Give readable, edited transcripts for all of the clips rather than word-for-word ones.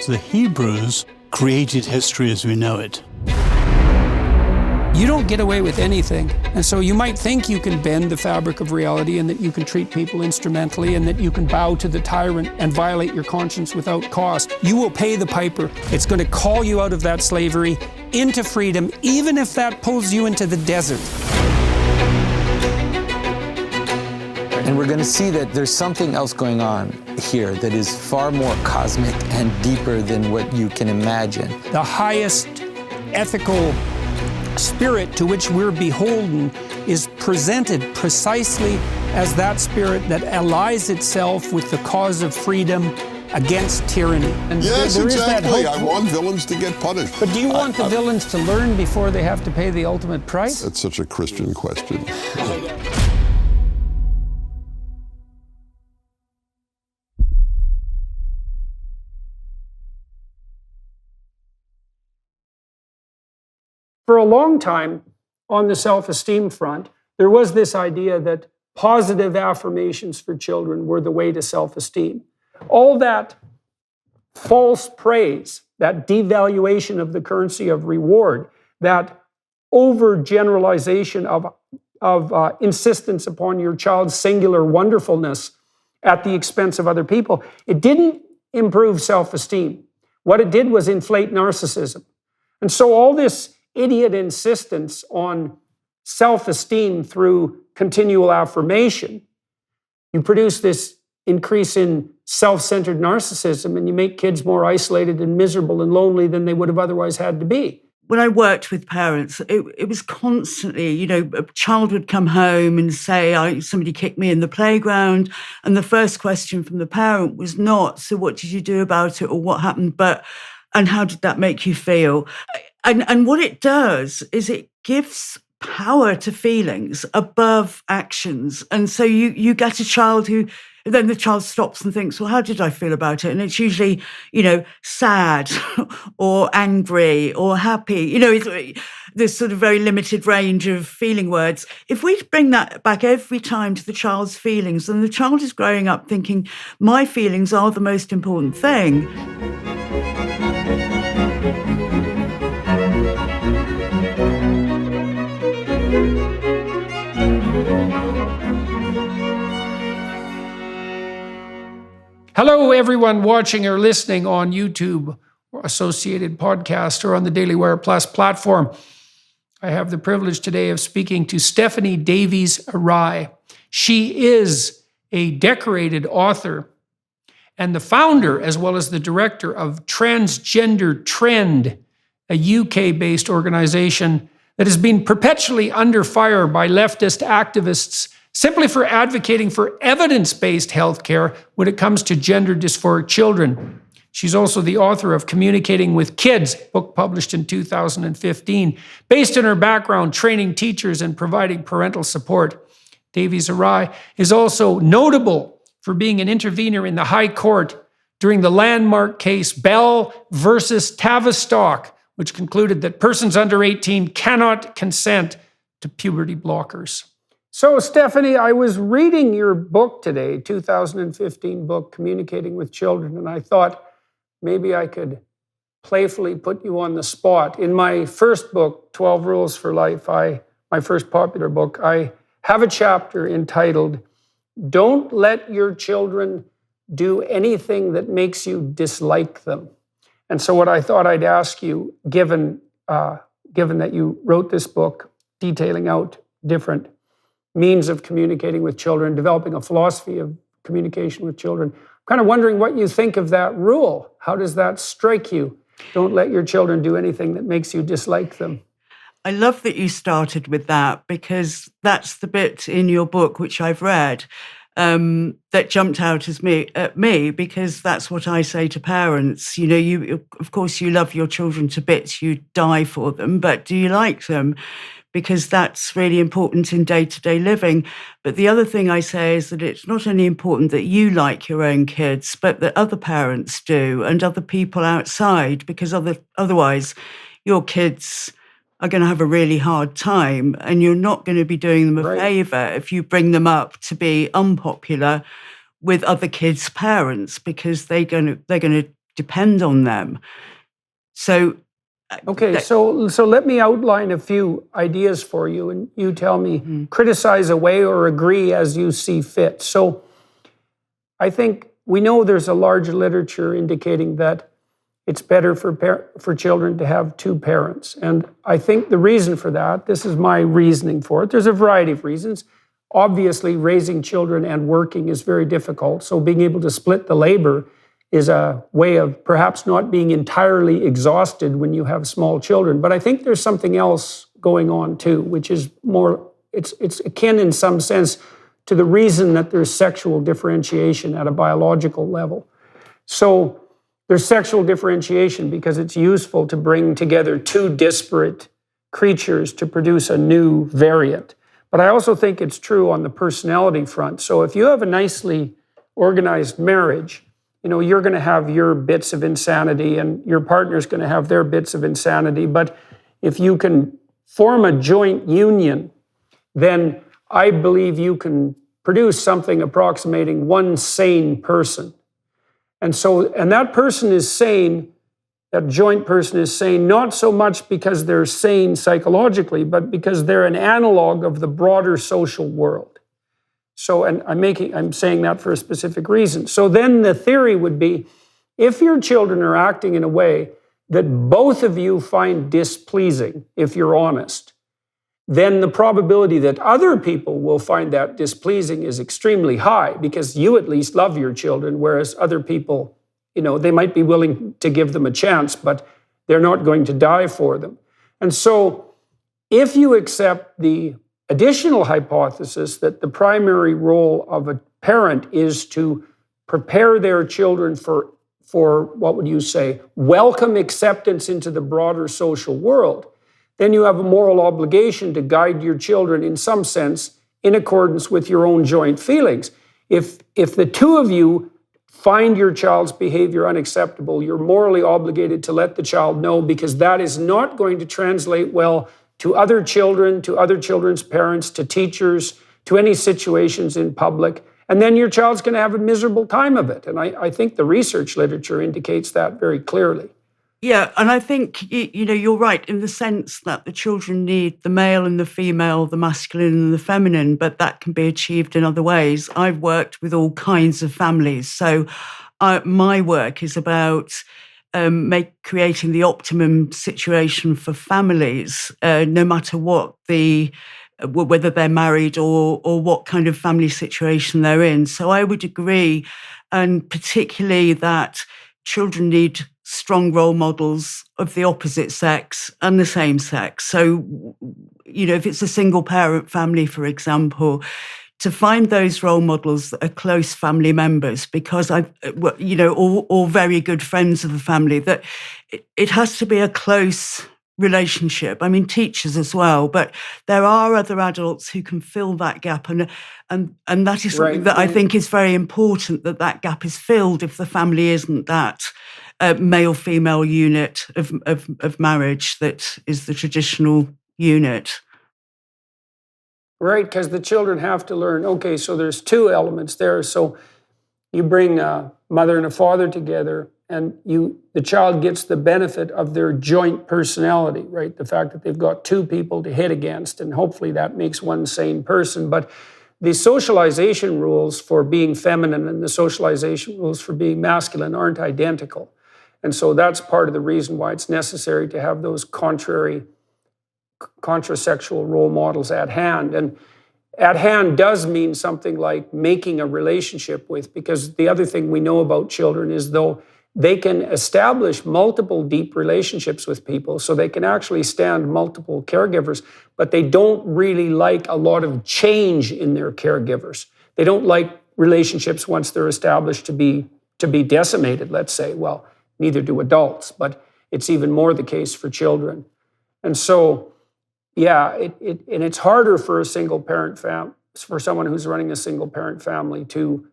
the Hebrews created history as we know it. You don't get away with anything. And so you might think you can bend the fabric of reality and that you can treat people instrumentally and that you can bow to the tyrant and violate your conscience without cost. You will pay the piper. It's going to call you out of that slavery into freedom, even if that pulls you into the desert. And we're going to see that there's something else going on here that is far more cosmic and deeper than what you can imagine. The highest ethical spirit to which we're beholden is presented precisely as that spirit that allies itself with the cause of freedom against tyranny. And yes, exactly. I want villains to get punished. But do you want the villains to learn before they have to pay the ultimate price? That's such a Christian question. For a long time, on the self-esteem front, there was this idea that positive affirmations for children were the way to self-esteem. All that false praise, that devaluation of the currency of reward, that overgeneralization of insistence upon your child's singular wonderfulness at the expense of other people, it didn't improve self-esteem. What it did was inflate narcissism. And so all this idiot insistence on self-esteem through continual affirmation, you produce this increase in self-centered narcissism and you make kids more isolated and miserable and lonely than they would have otherwise had to be. When I worked with parents, it was constantly, a child would come home and say, somebody kicked me in the playground. And the first question from the parent was not, so what did you do about it or what happened, but, and how did that make you feel? And what it does is it gives power to feelings above actions. And so you get a child who, then the child stops and thinks, well, how did I feel about it? And it's usually, sad or angry or happy. This sort of very limited range of feeling words. If we bring that back every time to the child's feelings, then the child is growing up thinking, my feelings are the most important thing. Hello, everyone watching or listening on YouTube or associated podcast or on the Daily Wire Plus platform. I have the privilege today of speaking to Stephanie Davies-Arai. She is a decorated author and the founder, as well as the director of Transgender Trend, a UK-based organization that has been perpetually under fire by leftist activists simply for advocating for evidence-based healthcare when it comes to gender dysphoric children. She's also the author of Communicating with Kids, book published in 2015, based on her background training teachers and providing parental support. Davies-Arai is also notable for being an intervener in the High Court during the landmark case Bell versus Tavistock, which concluded that persons under 18 cannot consent to puberty blockers. So, Stephanie, I was reading your book today, 2015 book, Communicating with Children, and I thought maybe I could playfully put you on the spot. In my first book, 12 Rules for Life, my first popular book, I have a chapter entitled, Don't Let Your Children Do Anything That Makes You Dislike Them. And so what I thought I'd ask you, given that you wrote this book detailing out different means of communicating with children, developing a philosophy of communication with children, I'm kind of wondering what you think of that rule. How does that strike you? Don't let your children do anything that makes you dislike them. I love that you started with that because that's the bit in your book which I've read that jumped out at me because that's what I say to parents. You of course you love your children to bits, you die for them, but do you like them? Because that's really important in day-to-day living. But the other thing I say is that it's not only important that you like your own kids, but that other parents do and other people outside, because otherwise your kids are going to have a really hard time and you're not going to be doing them a favor if you bring them up to be unpopular with other kids' parents, because they're going to depend on them. So, okay, so let me outline a few ideas for you, and you tell me, criticize away or agree as you see fit. So I think we know there's a large literature indicating that it's better for children to have two parents. And I think the reason for that, this is my reasoning for it, there's a variety of reasons. Obviously, raising children and working is very difficult. So being able to split the labor is a way of perhaps not being entirely exhausted when you have small children. But I think there's something else going on too, which is more, it's akin in some sense to the reason that there's sexual differentiation at a biological level. So there's sexual differentiation because it's useful to bring together two disparate creatures to produce a new variant. But I also think it's true on the personality front. So if you have a nicely organized marriage, you're going to have your bits of insanity and your partner's going to have their bits of insanity. But if you can form a joint union, then I believe you can produce something approximating one sane person. And that person is sane, that joint person is sane, not so much because they're sane psychologically, but because they're an analog of the broader social world. So, and I'm saying that for a specific reason. So then the theory would be, if your children are acting in a way that both of you find displeasing, if you're honest, then the probability that other people will find that displeasing is extremely high, because you at least love your children, whereas other people, they might be willing to give them a chance, but they're not going to die for them. And so if you accept the additional hypothesis that the primary role of a parent is to prepare their children for what would you say, welcome acceptance into the broader social world, then you have a moral obligation to guide your children in some sense in accordance with your own joint feelings. If the two of you find your child's behavior unacceptable, you're morally obligated to let the child know, because that is not going to translate well to other children, to other children's parents, to teachers, to any situations in public. And then your child's going to have a miserable time of it. And I think the research literature indicates that very clearly. Yeah, and I think, you're right in the sense that the children need the male and the female, the masculine and the feminine, but that can be achieved in other ways. I've worked with all kinds of families. So my work is about creating the optimum situation for families, no matter whether they're married or what kind of family situation they're in. So I would agree, and particularly that children need strong role models of the opposite sex and the same sex. So, if it's a single parent family, for example, to find those role models that are close family members, because or very good friends of the family, that it has to be a close relationship. I mean, teachers as well, but there are other adults who can fill that gap, and that is something that I think is very important, that gap is filled if the family isn't that male-female unit of marriage that is the traditional unit. Right, because the children have to learn, okay, so there's two elements there. So you bring a mother and a father together, and the child gets the benefit of their joint personality, right? The fact that they've got two people to hit against, and hopefully that makes one sane person. But the socialization rules for being feminine and the socialization rules for being masculine aren't identical. And so that's part of the reason why it's necessary to have those contrasexual role models at hand. And at hand does mean something like making a relationship with, because the other thing we know about children is, though they can establish multiple deep relationships with people, so they can actually stand multiple caregivers, but they don't really like a lot of change in their caregivers. They don't like relationships once they're established to be decimated, let's say. Well, neither do adults, but it's even more the case for children. And so, yeah, it's harder for a single parent for someone who's running a single parent family to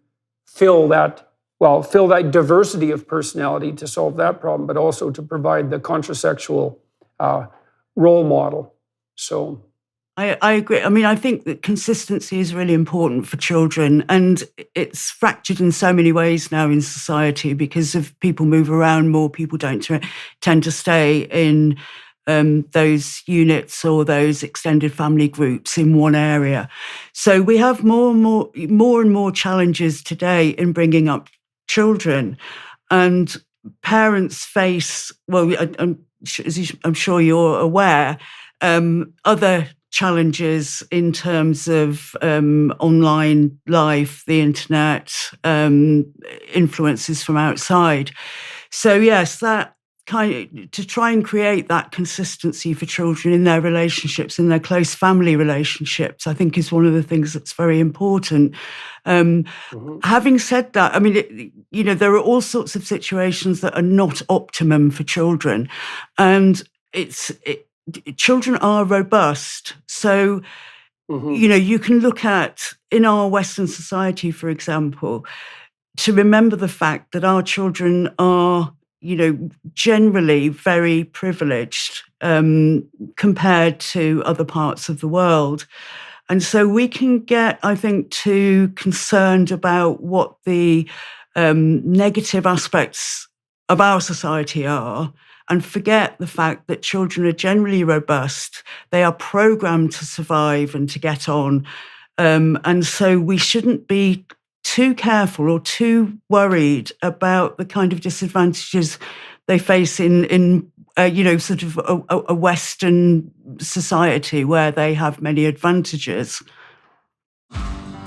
fill that diversity of personality to solve that problem, but also to provide the contrasexual role model. So, I agree. I mean, I think that consistency is really important for children, and it's fractured in so many ways now in society because of people move around more, people don't tend to stay in those units or those extended family groups in one area. So we have more and more challenges today in bringing up children, and parents face, well, I'm sure you're aware, other challenges in terms of online life, the internet, influences from outside. So yes, that to try and create that consistency for children in their relationships, in their close family relationships, I think is one of the things that's very important. Having said that, I mean, there are all sorts of situations that are not optimum for children, and children are robust. So, you can look at, in our Western society, for example, to remember the fact that our children are, generally very privileged compared to other parts of the world. And so we can get, I think, too concerned about what the negative aspects of our society are, and forget the fact that children are generally robust. They are programmed to survive and to get on. And so we shouldn't be too careful or too worried about the kind of disadvantages they face in sort of a Western society where they have many advantages.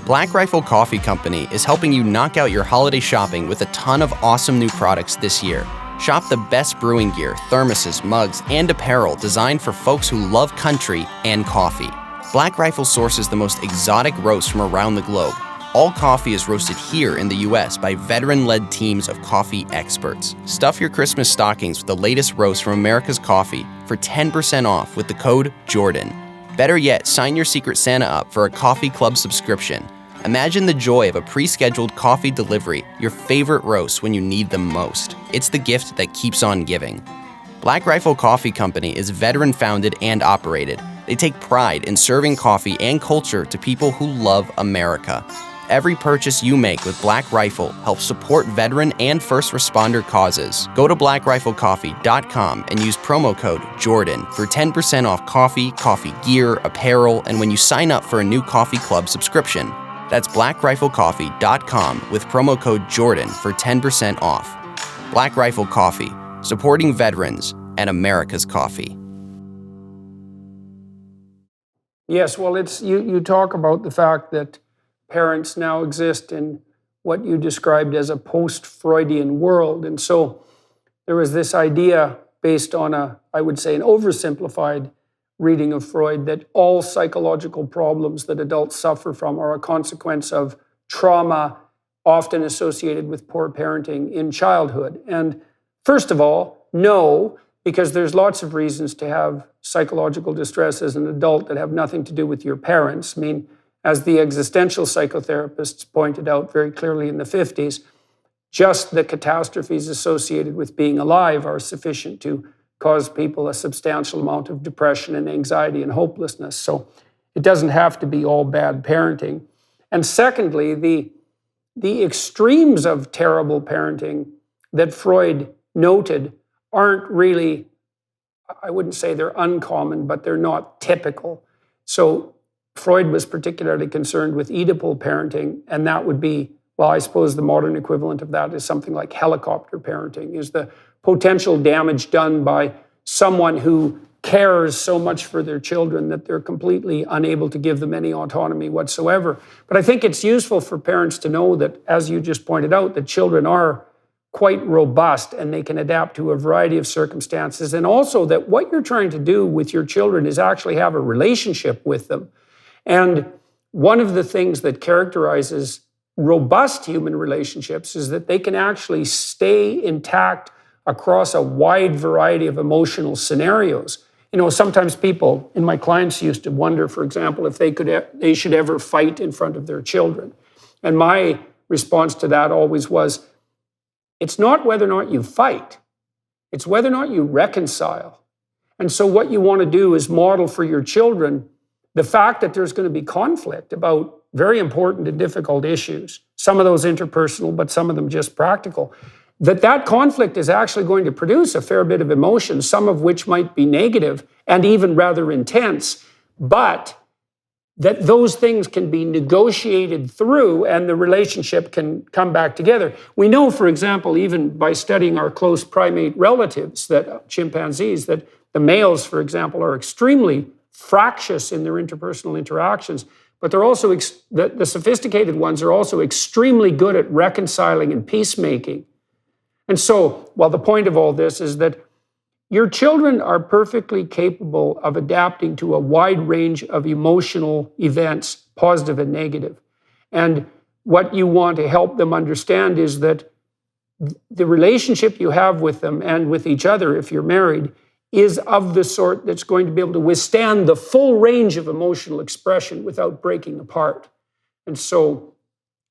Black Rifle Coffee Company is helping you knock out your holiday shopping with a ton of awesome new products this year. Shop the best brewing gear, thermoses, mugs, and apparel designed for folks who love country and coffee. Black Rifle sources the most exotic roasts from around the globe. All coffee is roasted here in the US by veteran-led teams of coffee experts. Stuff your Christmas stockings with the latest roast from America's coffee for 10% off with the code JORDAN. Better yet, sign your Secret Santa up for a coffee club subscription. Imagine the joy of a pre-scheduled coffee delivery, your favorite roasts when you need them most. It's the gift that keeps on giving. Black Rifle Coffee Company is veteran-founded and operated. They take pride in serving coffee and culture to people who love America. Every purchase you make with Black Rifle helps support veteran and first responder causes. Go to blackriflecoffee.com and use promo code JORDAN for 10% off coffee, coffee gear, apparel, and when you sign up for a new coffee club subscription. That's blackriflecoffee.com with promo code JORDAN for 10% off. Black Rifle Coffee, supporting veterans and America's coffee. Yes, well, you talk about the fact that parents now exist in what you described as a post-Freudian world. And so there was this idea based on I would say, an oversimplified reading of Freud that all psychological problems that adults suffer from are a consequence of trauma, often associated with poor parenting in childhood. And first of all, no, because there's lots of reasons to have psychological distress as an adult that have nothing to do with your parents. I mean, as the existential psychotherapists pointed out very clearly in the 50s, just the catastrophes associated with being alive are sufficient to cause people a substantial amount of depression and anxiety and hopelessness. So it doesn't have to be all bad parenting. And secondly, the extremes of terrible parenting that Freud noted aren't really, I wouldn't say they're uncommon, but they're not typical. So Freud was particularly concerned with Oedipal parenting, and that would be, well, I suppose the modern equivalent of that is something like helicopter parenting, is the potential damage done by someone who cares so much for their children that they're completely unable to give them any autonomy whatsoever. But I think it's useful for parents to know that, as you just pointed out, that children are quite robust and they can adapt to a variety of circumstances, and also that what you're trying to do with your children is actually have a relationship with them. And one of the things that characterizes robust human relationships is that they can actually stay intact across a wide variety of emotional scenarios. You know, sometimes people in my clients used to wonder, for example, if they should ever fight in front of their children. And my response to that always was, it's not whether or not you fight, it's whether or not you reconcile. And so what you want to do is model for your children the fact that there's going to be conflict about very important and difficult issues, some of those interpersonal, but some of them just practical, that conflict is actually going to produce a fair bit of emotion, some of which might be negative and even rather intense, but that those things can be negotiated through and the relationship can come back together. We know, for example, even by studying our close primate relatives, that chimpanzees, that the males, for example, are extremely fractious in their interpersonal interactions, but they're also, the sophisticated ones are also extremely good at reconciling and peacemaking. And so, well, the point of all this is that your children are perfectly capable of adapting to a wide range of emotional events, positive and negative. And what you want to help them understand is that the relationship you have with them and with each other, if you're married, is of the sort that's going to be able to withstand the full range of emotional expression without breaking apart. And so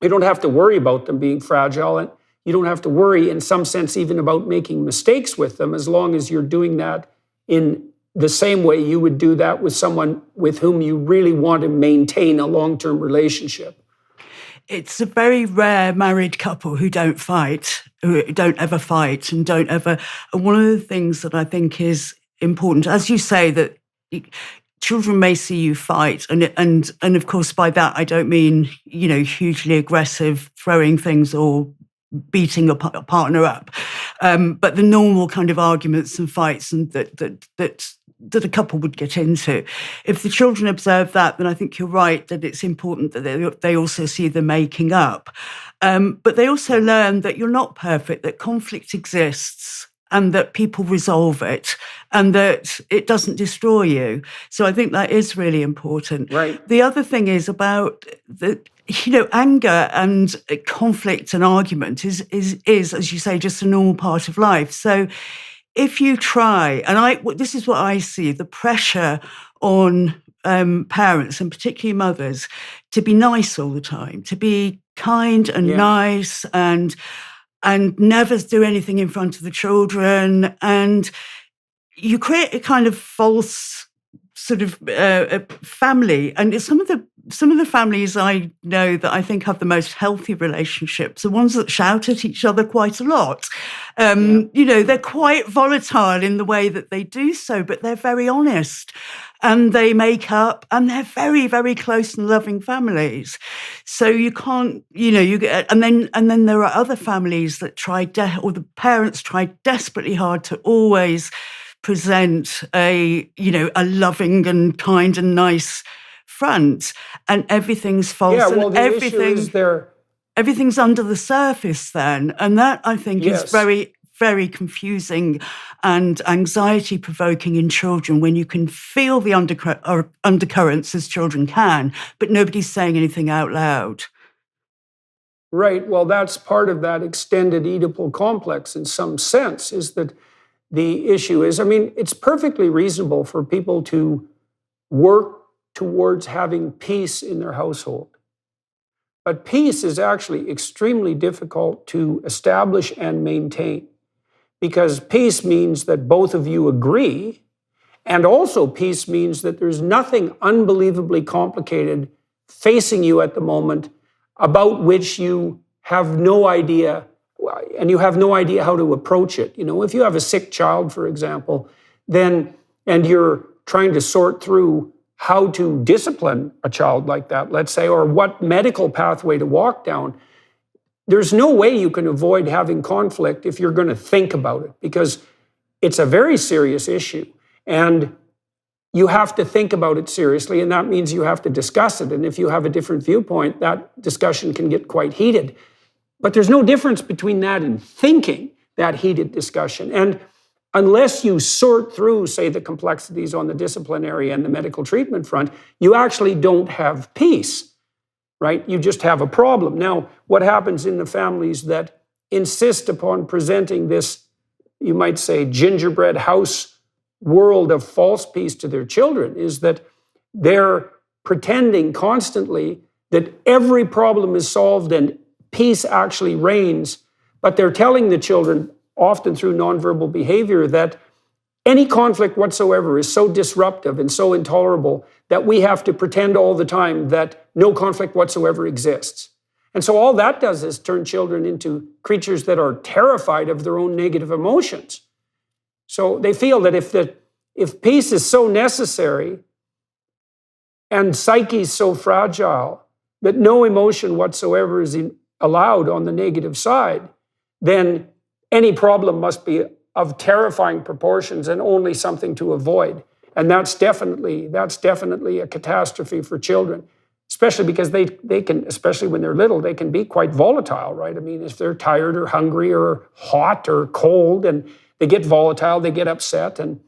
you don't have to worry about them being fragile, and you don't have to worry, in some sense, even about making mistakes with them, as long as you're doing that in the same way you would do that with someone with whom you really want to maintain a long-term relationship. It's a very rare married couple who don't fight, who don't ever fight and don't ever. And one of the things that I think is important, as you say, that children may see you fight, and of course by that I don't mean, hugely aggressive, throwing things or beating a partner up, but the normal kind of arguments and fights and that a couple would get into. If the children observe that, then I think you're right that it's important that they also see the making up. But they also learn that you're not perfect, that conflict exists, and that people resolve it, and that it doesn't destroy you. So I think that is really important. Right. The other thing is about anger and conflict and argument is, as you say, just a normal part of life. So if you try, and this is what I see, the pressure on parents and particularly mothers to be nice all the time, to be kind and nice and never do anything in front of the children. And you create a kind of false sort of family. And some of the families I know that I think have the most healthy relationships are ones that shout at each other quite a lot. They're quite volatile in the way that they do so, but they're very honest. And they make up, and they're very, very close and loving families. So you can't, and then there are other families that or the parents try desperately hard to always present a loving and kind and nice front, and everything's false. Yeah, well, and issue is everything's under the surface then, and that I think is very, very confusing and anxiety-provoking in children when you can feel the undercurrents, as children can, but nobody's saying anything out loud. Right. Well, that's part of that extended Oedipal complex in some sense, is that the issue is, it's perfectly reasonable for people to work towards having peace in their household. But peace is actually extremely difficult to establish and maintain, because peace means that both of you agree, and also peace means that there's nothing unbelievably complicated facing you at the moment about which you have no idea, and you have no idea how to approach it. If you have a sick child, for example, and you're trying to sort through how to discipline a child like that, let's say, or what medical pathway to walk down, there's no way you can avoid having conflict if you're going to think about it, because it's a very serious issue. And you have to think about it seriously, and that means you have to discuss it. And if you have a different viewpoint, that discussion can get quite heated. But there's no difference between that and thinking that heated discussion. And unless you sort through, say, the complexities on the disciplinary and the medical treatment front, you actually don't have peace, right? You just have a problem. Now, what happens in the families that insist upon presenting this, you might say, gingerbread house world of false peace to their children is that they're pretending constantly that every problem is solved and peace actually reigns, but they're telling the children, often through nonverbal behavior, that any conflict whatsoever is so disruptive and so intolerable that we have to pretend all the time that no conflict whatsoever exists. And so all that does is turn children into creatures that are terrified of their own negative emotions. So they feel that if peace is so necessary and psyche is so fragile that no emotion whatsoever is allowed on the negative side, then any problem must be of terrifying proportions and only something to avoid. And that's definitely a catastrophe for children, especially because they can, especially when they're little, they can be quite volatile, right? I mean, if they're tired or hungry or hot or cold and they get volatile, they get upset. And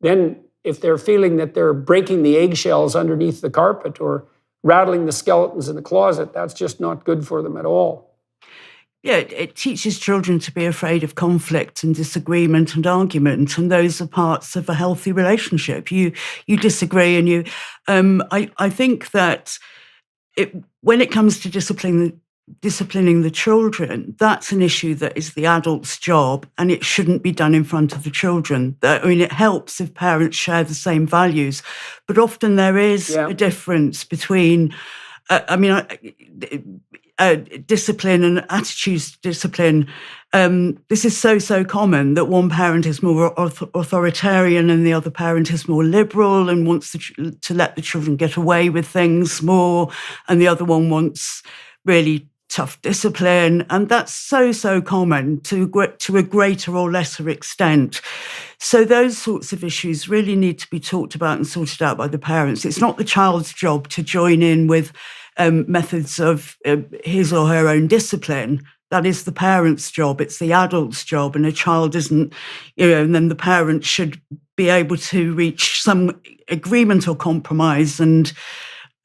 then if they're feeling that they're breaking the eggshells underneath the carpet or rattling the skeletons in the closet, that's just not good for them at all. Yeah, it teaches children to be afraid of conflict and disagreement and argument, and those are parts of a healthy relationship. You disagree, and you. I think that when it comes to disciplining the children, that's an issue that is the adult's job, and it shouldn't be done in front of the children. I mean, it helps if parents share the same values, but often there is a difference between. Discipline and attitudes to discipline. This is so common that one parent is more authoritarian and the other parent is more liberal and wants to let the children get away with things more, and the other one wants really tough discipline. And that's so common to a greater or lesser extent. So those sorts of issues really need to be talked about and sorted out by the parents. It's not the child's job to join in with methods of his or her own discipline. That is the parent's job. It's the adult's job, and a child isn't, and then the parent should be able to reach some agreement or compromise and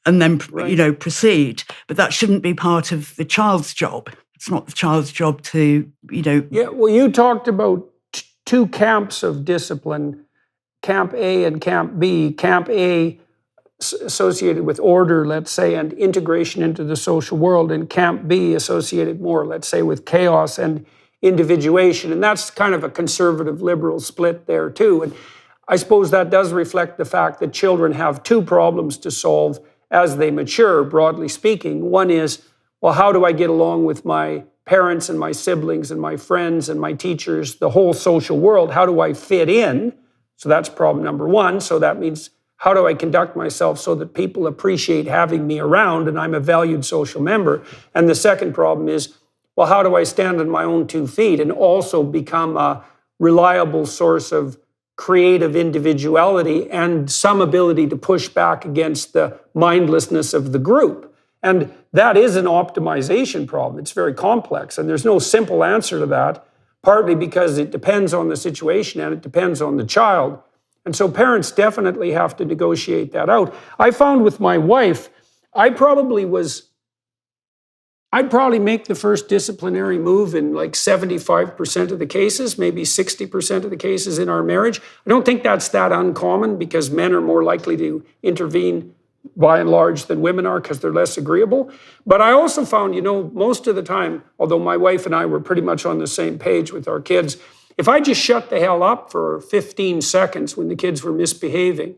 then, proceed. But that shouldn't be part of the child's job. It's not the child's job to, Yeah, well, you talked about two camps of discipline, Camp A and Camp B. Camp A associated with order, let's say, and integration into the social world, and Camp B associated more, let's say, with chaos and individuation. And that's kind of a conservative liberal split there too. And I suppose that does reflect the fact that children have two problems to solve as they mature, broadly speaking. One is, well, how do I get along with my parents and my siblings and my friends and my teachers, the whole social world? How do I fit in? So that's problem number one. So that means, how do I conduct myself so that people appreciate having me around and I'm a valued social member? And the second problem is, well, how do I stand on my own 2 feet and also become a reliable source of creative individuality and some ability to push back against the mindlessness of the group? And that is an optimization problem. It's very complex, and there's no simple answer to that, partly because it depends on the situation and it depends on the child. And so parents definitely have to negotiate that out. I found with my wife, I'd probably make the first disciplinary move in like 75% of the cases, maybe 60% of the cases in our marriage. I don't think that's that uncommon because men are more likely to intervene by and large than women are because they're less agreeable. But I also found, most of the time, although my wife and I were pretty much on the same page with our kids, if I just shut the hell up for 15 seconds when the kids were misbehaving,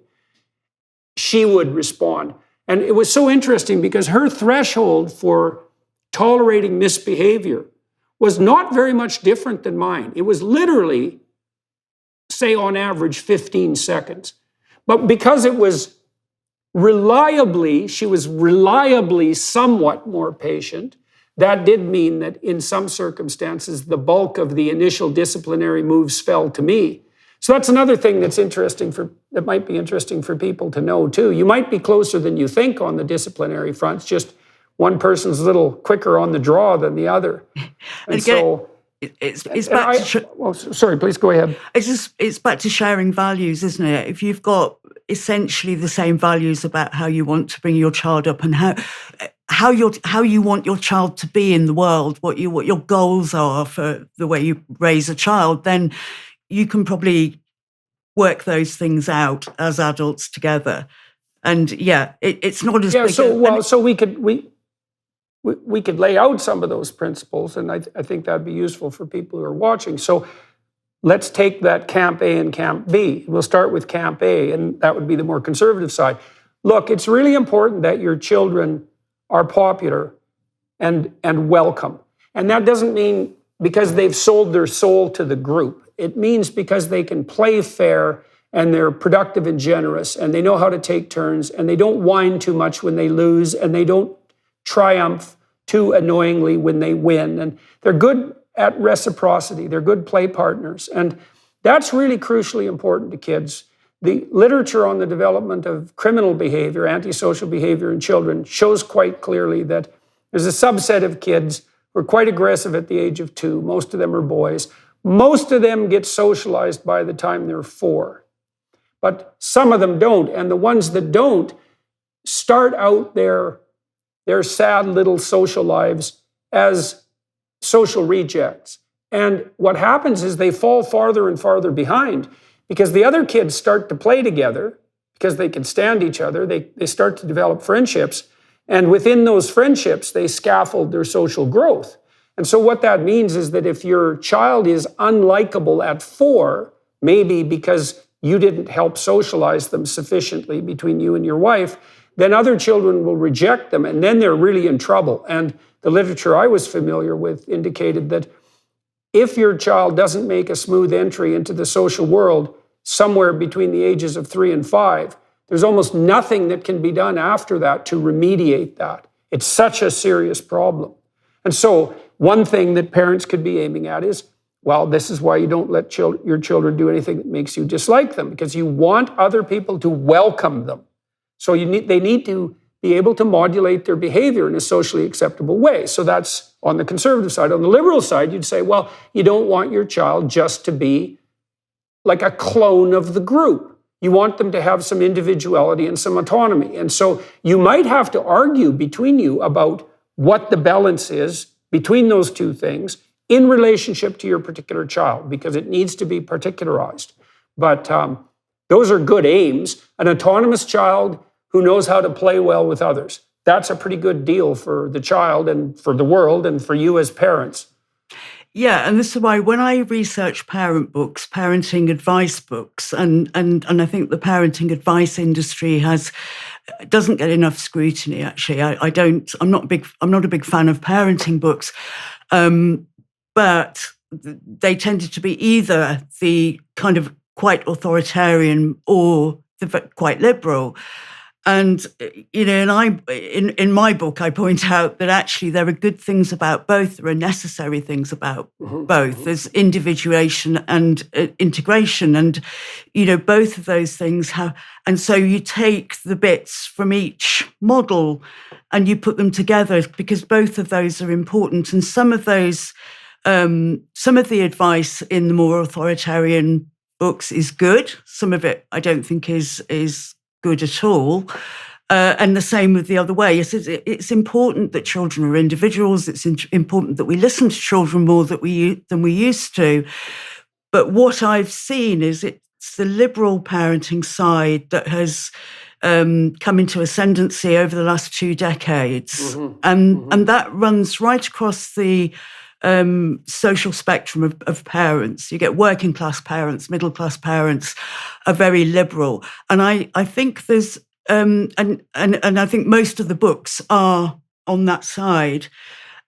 she would respond. And it was so interesting because her threshold for tolerating misbehavior was not very much different than mine. It was literally, say on average, 15 seconds. But because it was she was reliably somewhat more patient, that did mean that in some circumstances, the bulk of the initial disciplinary moves fell to me. So that's another thing that might be interesting for people to know too. You might be closer than you think on the disciplinary fronts, just one person's a little quicker on the draw than the other. And so it's back to... sorry, please go ahead. It's back to sharing values, isn't it? If you've got essentially the same values about how you want to bring your child up and how you want your child to be in the world, what your goals are for the way you raise a child, then you can probably work those things out as adults together. And it's not as big. So we could lay out some of those principles, and I think that'd be useful for people who are watching. So let's take that Camp A and Camp B. We'll start with Camp A, and that would be the more conservative side. Look, it's really important that your children are popular and welcome. And that doesn't mean because they've sold their soul to the group. It means because they can play fair and they're productive and generous and they know how to take turns and they don't whine too much when they lose and they don't triumph too annoyingly when they win. And they're good at reciprocity. They're good play partners. And that's really crucially important to kids. The literature on the development of criminal behavior, antisocial behavior in children shows quite clearly that there's a subset of kids who are quite aggressive at the age of 2. Most of them are boys. Most of them get socialized by the time they're 4. But some of them don't. And the ones that don't start out their sad little social lives as social rejects. And what happens is they fall farther and farther behind because the other kids start to play together because they can stand each other. They start to develop friendships. And within those friendships, they scaffold their social growth. And so what that means is that if your child is unlikable at 4, maybe because you didn't help socialize them sufficiently between you and your wife, then other children will reject them, and then they're really in trouble. And the literature I was familiar with indicated that if your child doesn't make a smooth entry into the social world somewhere between the ages of 3 and 5, there's almost nothing that can be done after that to remediate that. It's such a serious problem. And so one thing that parents could be aiming at is, well, this is why you don't let your children do anything that makes you dislike them, because you want other people to welcome them. So they need to be able to modulate their behavior in a socially acceptable way. So that's on the conservative side. On the liberal side, you'd say, well, you don't want your child just to be like a clone of the group. You want them to have some individuality and some autonomy. And so you might have to argue between you about what the balance is between those two things in relationship to your particular child, because it needs to be particularized. But those are good aims. An autonomous child who knows how to play well with others, that's a pretty good deal for the child and for the world and for you as parents. Yeah, and this is why when I research parent books, parenting advice books, and I think the parenting advice industry doesn't get enough scrutiny. Actually, I'm not a big fan of parenting books, but they tended to be either the kind of quite authoritarian or the quite liberal. And, and in my book, I point out that actually there are good things about both. There are necessary things about both. There's individuation and integration. And, both of those things have. And so you take the bits from each model and you put them together because both of those are important. And some of those, some of the advice in the more authoritarian books is good. Some of it I don't think is good at all. And the same with the other way. It's important that children are individuals. It's important that we listen to children more than we used to. But what I've seen is it's the liberal parenting side that has come into ascendancy over the last 2 decades. And that runs right across the social spectrum of parents. You get working class parents, middle class parents are very liberal, and I think there's and I think most of the books are on that side,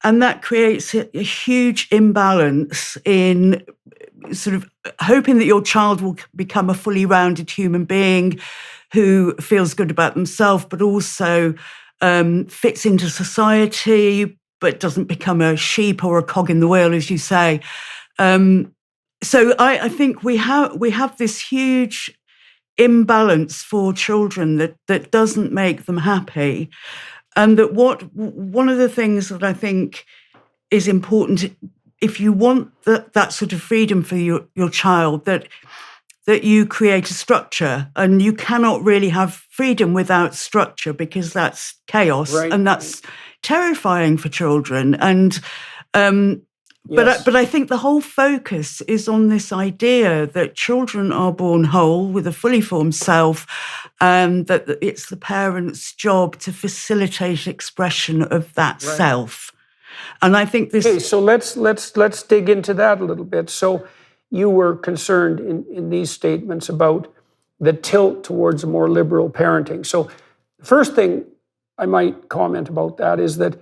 and that creates a huge imbalance in sort of hoping that your child will become a fully rounded human being who feels good about themselves, but also fits into society, but doesn't become a sheep or a cog in the wheel, as you say. So I think we have this huge imbalance for children that doesn't make them happy. And that one of the things that I think is important, if you want that sort of freedom for your child, that you create a structure, and you cannot really have freedom without structure because that's chaos, right. And that's terrifying for children. And Yes. But I think the whole focus is on this idea that children are born whole with a fully formed self, and that it's the parent's job to facilitate expression of that self. And I think this. Okay, so let's dig into that a little bit. So you were concerned in these statements about the tilt towards a more liberal parenting. So the first thing I might comment about that is that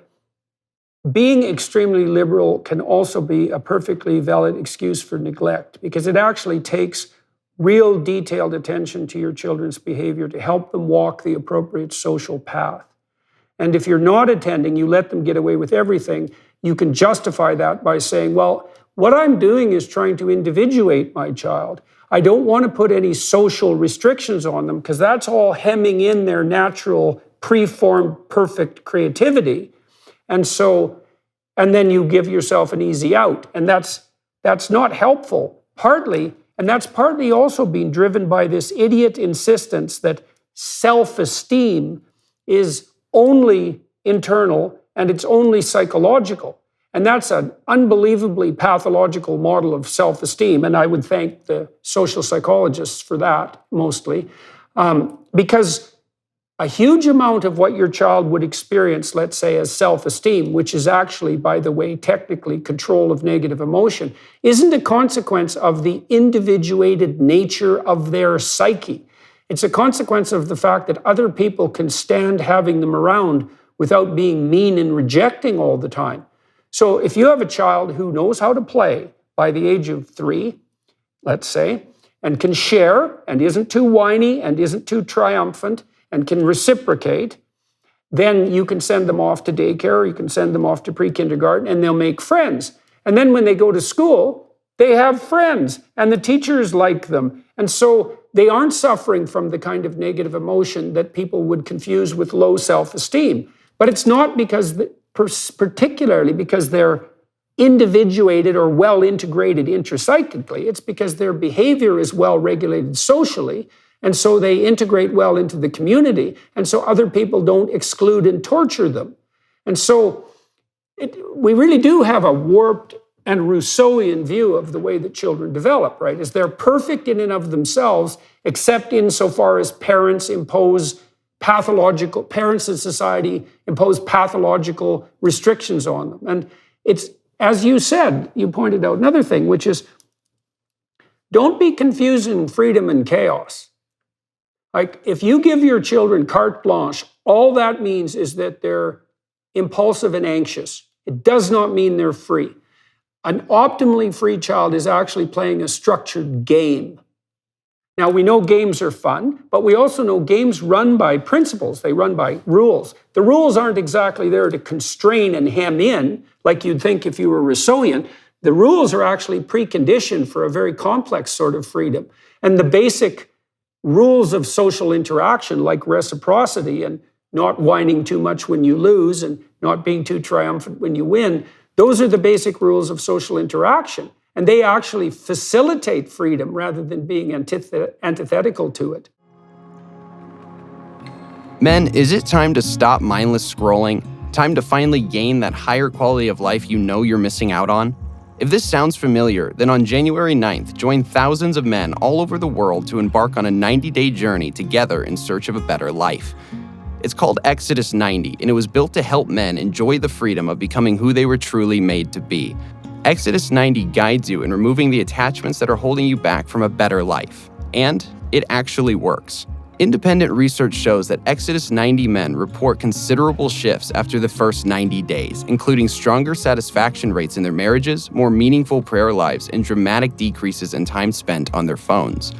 being extremely liberal can also be a perfectly valid excuse for neglect, because it actually takes real detailed attention to your children's behavior to help them walk the appropriate social path. And if you're not attending, you let them get away with everything, you can justify that by saying, well, what I'm doing is trying to individuate my child. I don't want to put any social restrictions on them because that's all hemming in their natural, preformed, perfect creativity. And then you give yourself an easy out. And that's not helpful, partly. And that's partly also being driven by this idiot insistence that self-esteem is only internal and it's only psychological. And that's an unbelievably pathological model of self-esteem. And I would thank the social psychologists for that, mostly. Because a huge amount of what your child would experience, let's say, as self-esteem, which is actually, by the way, technically control of negative emotion, isn't a consequence of the individuated nature of their psyche. It's a consequence of the fact that other people can stand having them around without being mean and rejecting all the time. So if you have a child who knows how to play by the age of 3, let's say, and can share and isn't too whiny and isn't too triumphant and can reciprocate, then you can send them off to daycare, or you can send them off to pre-kindergarten, and they'll make friends. And then when they go to school, they have friends, and the teachers like them. And so they aren't suffering from the kind of negative emotion that people would confuse with low self-esteem. But it's not particularly because they're individuated or well-integrated intrapsychically. It's because their behavior is well-regulated socially, and so they integrate well into the community, and so other people don't exclude and torture them. And so we really do have a warped and Rousseauian view of the way that children develop, right? Is they're perfect in and of themselves, except insofar as parents in society impose pathological restrictions on them. And it's, as you said, you pointed out another thing, which is, don't be confusing freedom and chaos. Like, if you give your children carte blanche, all that means is that they're impulsive and anxious. It does not mean they're free. An optimally free child is actually playing a structured game. Now, we know games are fun, but we also know games run by principles. They run by rules. The rules aren't exactly there to constrain and hem in, like you'd think if you were Rousseauian. The rules are actually preconditioned for a very complex sort of freedom. And the basic rules of social interaction, like reciprocity and not whining too much when you lose and not being too triumphant when you win, those are the basic rules of social interaction. And they actually facilitate freedom rather than being antithetical to it. Men, is it time to stop mindless scrolling? Time to finally gain that higher quality of life you know you're missing out on? If this sounds familiar, then on January 9th, join thousands of men all over the world to embark on a 90-day journey together in search of a better life. It's called Exodus 90, and it was built to help men enjoy the freedom of becoming who they were truly made to be. Exodus 90 guides you in removing the attachments that are holding you back from a better life. And it actually works. Independent research shows that Exodus 90 men report considerable shifts after the first 90 days, including stronger satisfaction rates in their marriages, more meaningful prayer lives, and dramatic decreases in time spent on their phones.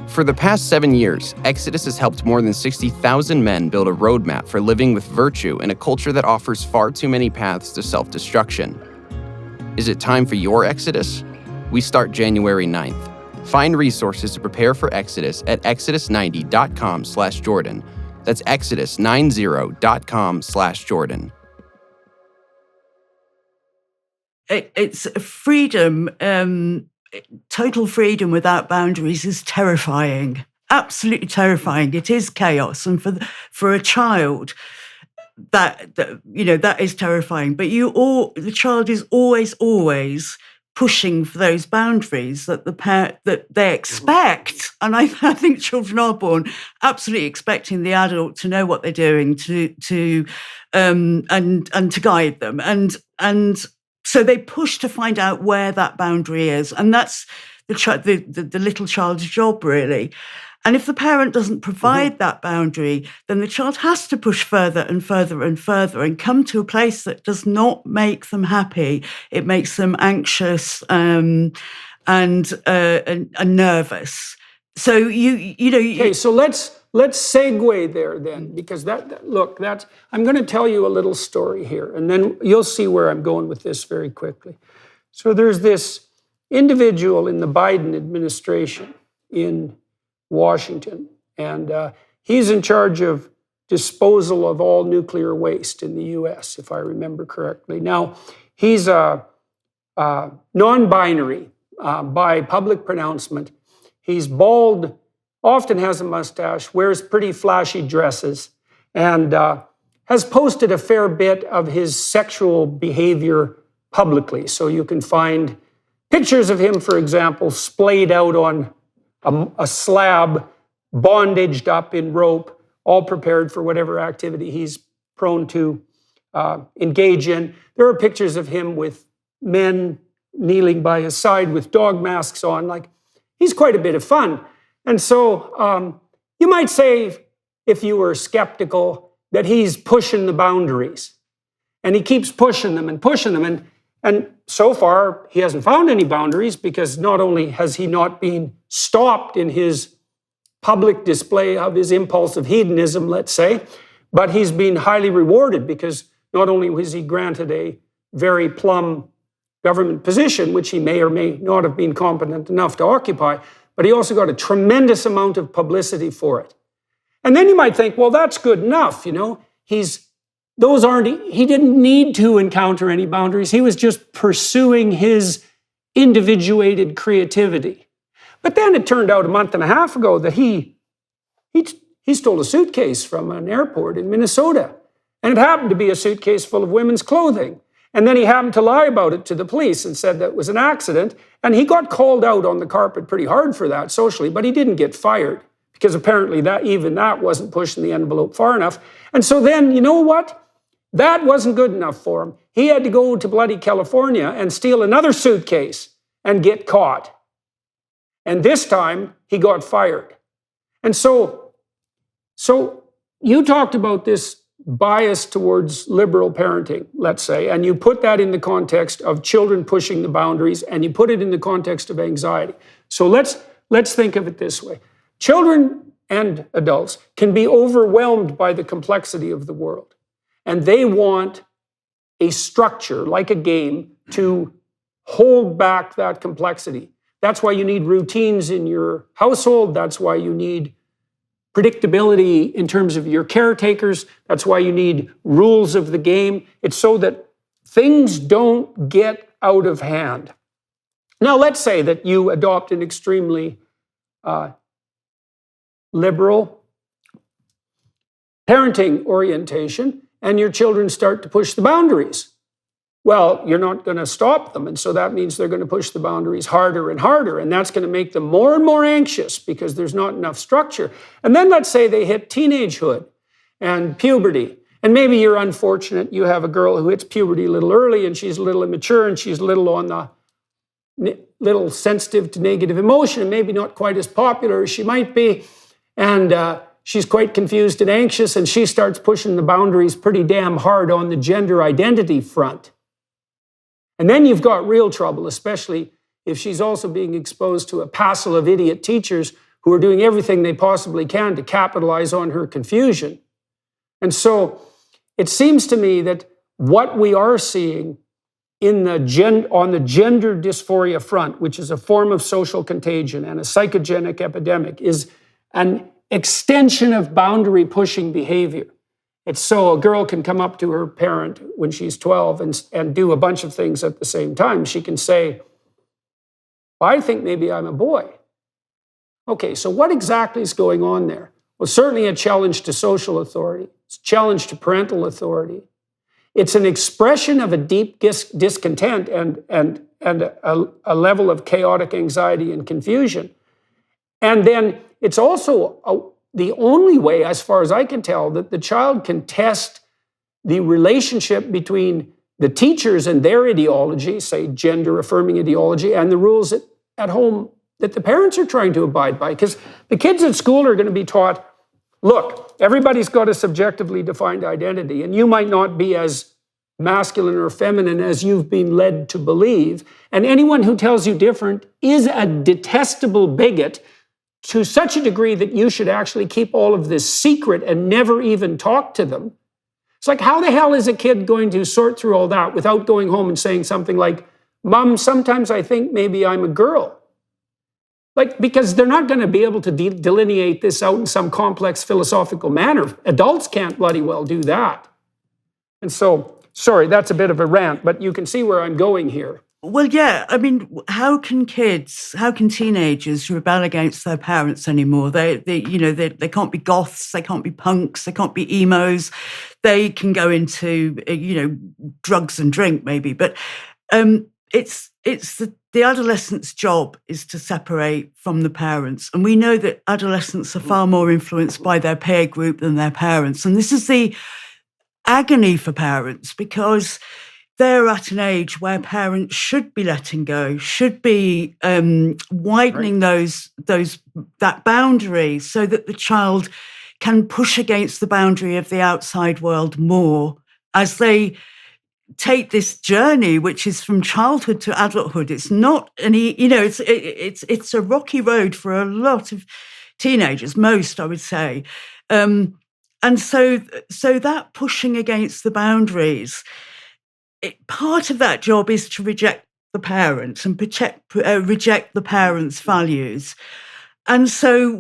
For the past 7 years, Exodus has helped more than 60,000 men build a roadmap for living with virtue in a culture that offers far too many paths to self-destruction. Is it time for your Exodus? We start January 9th. Find resources to prepare for Exodus at exodus90.com/Jordan. That's exodus90.com/Jordan. It's freedom. Total freedom without boundaries is terrifying. Absolutely terrifying. It is chaos, and for a child, that is terrifying. But the child is always pushing for those boundaries that that they expect. And I think children are born absolutely expecting the adult to know what they're doing, and to guide them. And So they push to find out where that boundary is. And that's the little child's job, really. And if the parent doesn't provide that boundary, then the child has to push further and further and further and come to a place that does not make them happy. It makes them anxious and nervous. So Okay, so let's segue there then, because I'm going to tell you a little story here, and then you'll see where I'm going with this very quickly. So there's this individual in the Biden administration in Washington, and he's in charge of disposal of all nuclear waste in the U.S., if I remember correctly. Now, he's a non-binary by public pronouncement. He's bald, often has a mustache, wears pretty flashy dresses, and has posted a fair bit of his sexual behavior publicly. So you can find pictures of him, for example, splayed out on a slab, bondaged up in rope, all prepared for whatever activity he's prone to engage in. There are pictures of him with men kneeling by his side with dog masks on. Like, he's quite a bit of fun. And so you might say, if you were skeptical, that he's pushing the boundaries. And he keeps pushing them and pushing them. And so far, he hasn't found any boundaries, because not only has he not been stopped in his public display of his impulsive hedonism, let's say, but he's been highly rewarded, because not only was he granted a very plum government position, which he may or may not have been competent enough to occupy, but he also got a tremendous amount of publicity for it. And then you might think, well, that's good enough, he didn't need to encounter any boundaries. He was just pursuing his individuated creativity. But then it turned out a month and a half ago that he stole a suitcase from an airport in Minnesota. And it happened to be a suitcase full of women's clothing. And then he happened to lie about it to the police and said that it was an accident. And he got called out on the carpet pretty hard for that socially, but he didn't get fired, because apparently that wasn't pushing the envelope far enough. And so then, you know what? That wasn't good enough for him. He had to go to bloody California and steal another suitcase and get caught. And this time, he got fired. And so you talked about this bias towards liberal parenting, let's say, and you put that in the context of children pushing the boundaries, and you put it in the context of anxiety. So let's think of it this way. Children and adults can be overwhelmed by the complexity of the world, and they want a structure, like a game, to hold back that complexity. That's why you need routines in your household. That's why you need predictability in terms of your caretakers. That's why you need rules of the game. It's so that things don't get out of hand. Now, let's say that you adopt an extremely liberal parenting orientation, and your children start to push the boundaries. Well, you're not going to stop them, and so that means they're going to push the boundaries harder and harder, and that's going to make them more and more anxious, because there's not enough structure. And then let's say they hit teenagehood and puberty, and maybe you're unfortunate, you have a girl who hits puberty a little early, and she's a little immature, and she's a little sensitive to negative emotion, and maybe not quite as popular as she might be, and she's quite confused and anxious, and she starts pushing the boundaries pretty damn hard on the gender identity front. And then you've got real trouble, especially if she's also being exposed to a passel of idiot teachers who are doing everything they possibly can to capitalize on her confusion. And so it seems to me that what we are seeing on the gender dysphoria front, which is a form of social contagion and a psychogenic epidemic, is an extension of boundary pushing behavior. It's so a girl can come up to her parent when she's 12 and do a bunch of things at the same time. She can say, well, I think maybe I'm a boy. Okay, so what exactly is going on there? Well, certainly a challenge to social authority. It's a challenge to parental authority. It's an expression of a deep discontent and a level of chaotic anxiety and confusion. And then it's also the only way, as far as I can tell, that the child can test the relationship between the teachers and their ideology, say gender-affirming ideology, and the rules at home that the parents are trying to abide by. Because the kids at school are going to be taught, look, everybody's got a subjectively defined identity, and you might not be as masculine or feminine as you've been led to believe. And anyone who tells you different is a detestable bigot to such a degree that you should actually keep all of this secret and never even talk to them. It's like, how the hell is a kid going to sort through all that without going home and saying something like, Mom, sometimes I think maybe I'm a girl? Like, because they're not going to be able to delineate this out in some complex philosophical manner. Adults can't bloody well do that. And so, sorry, that's a bit of a rant, but you can see where I'm going here. Well, yeah, I mean, how can teenagers rebel against their parents anymore? They can't be goths, they can't be punks, they can't be emos. They can go into, drugs and drink maybe, but it's the adolescent's job is to separate from the parents. And we know that adolescents are far more influenced by their peer group than their parents. And this is the agony for parents, because they're at an age where parents should be letting go, should be widening that boundary so that the child can push against the boundary of the outside world more as they take this journey, which is from childhood to adulthood. It's not it's a rocky road for a lot of teenagers, most I would say, and so that pushing against the boundaries. Part of that job is to reject the parents and reject the parents' values. And so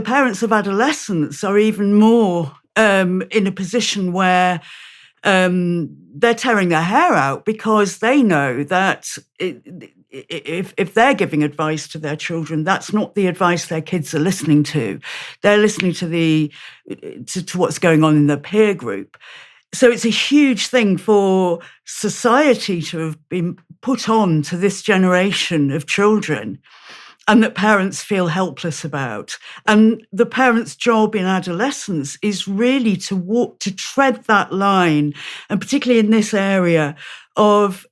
parents of adolescents are even more in a position where they're tearing their hair out, because they know that if they're giving advice to their children, that's not the advice their kids are listening to. They're listening to what's going on in their peer group. So it's a huge thing for society to have been put on to this generation of children, and that parents feel helpless about. And the parents' job in adolescence is really to tread that line, and particularly in this area of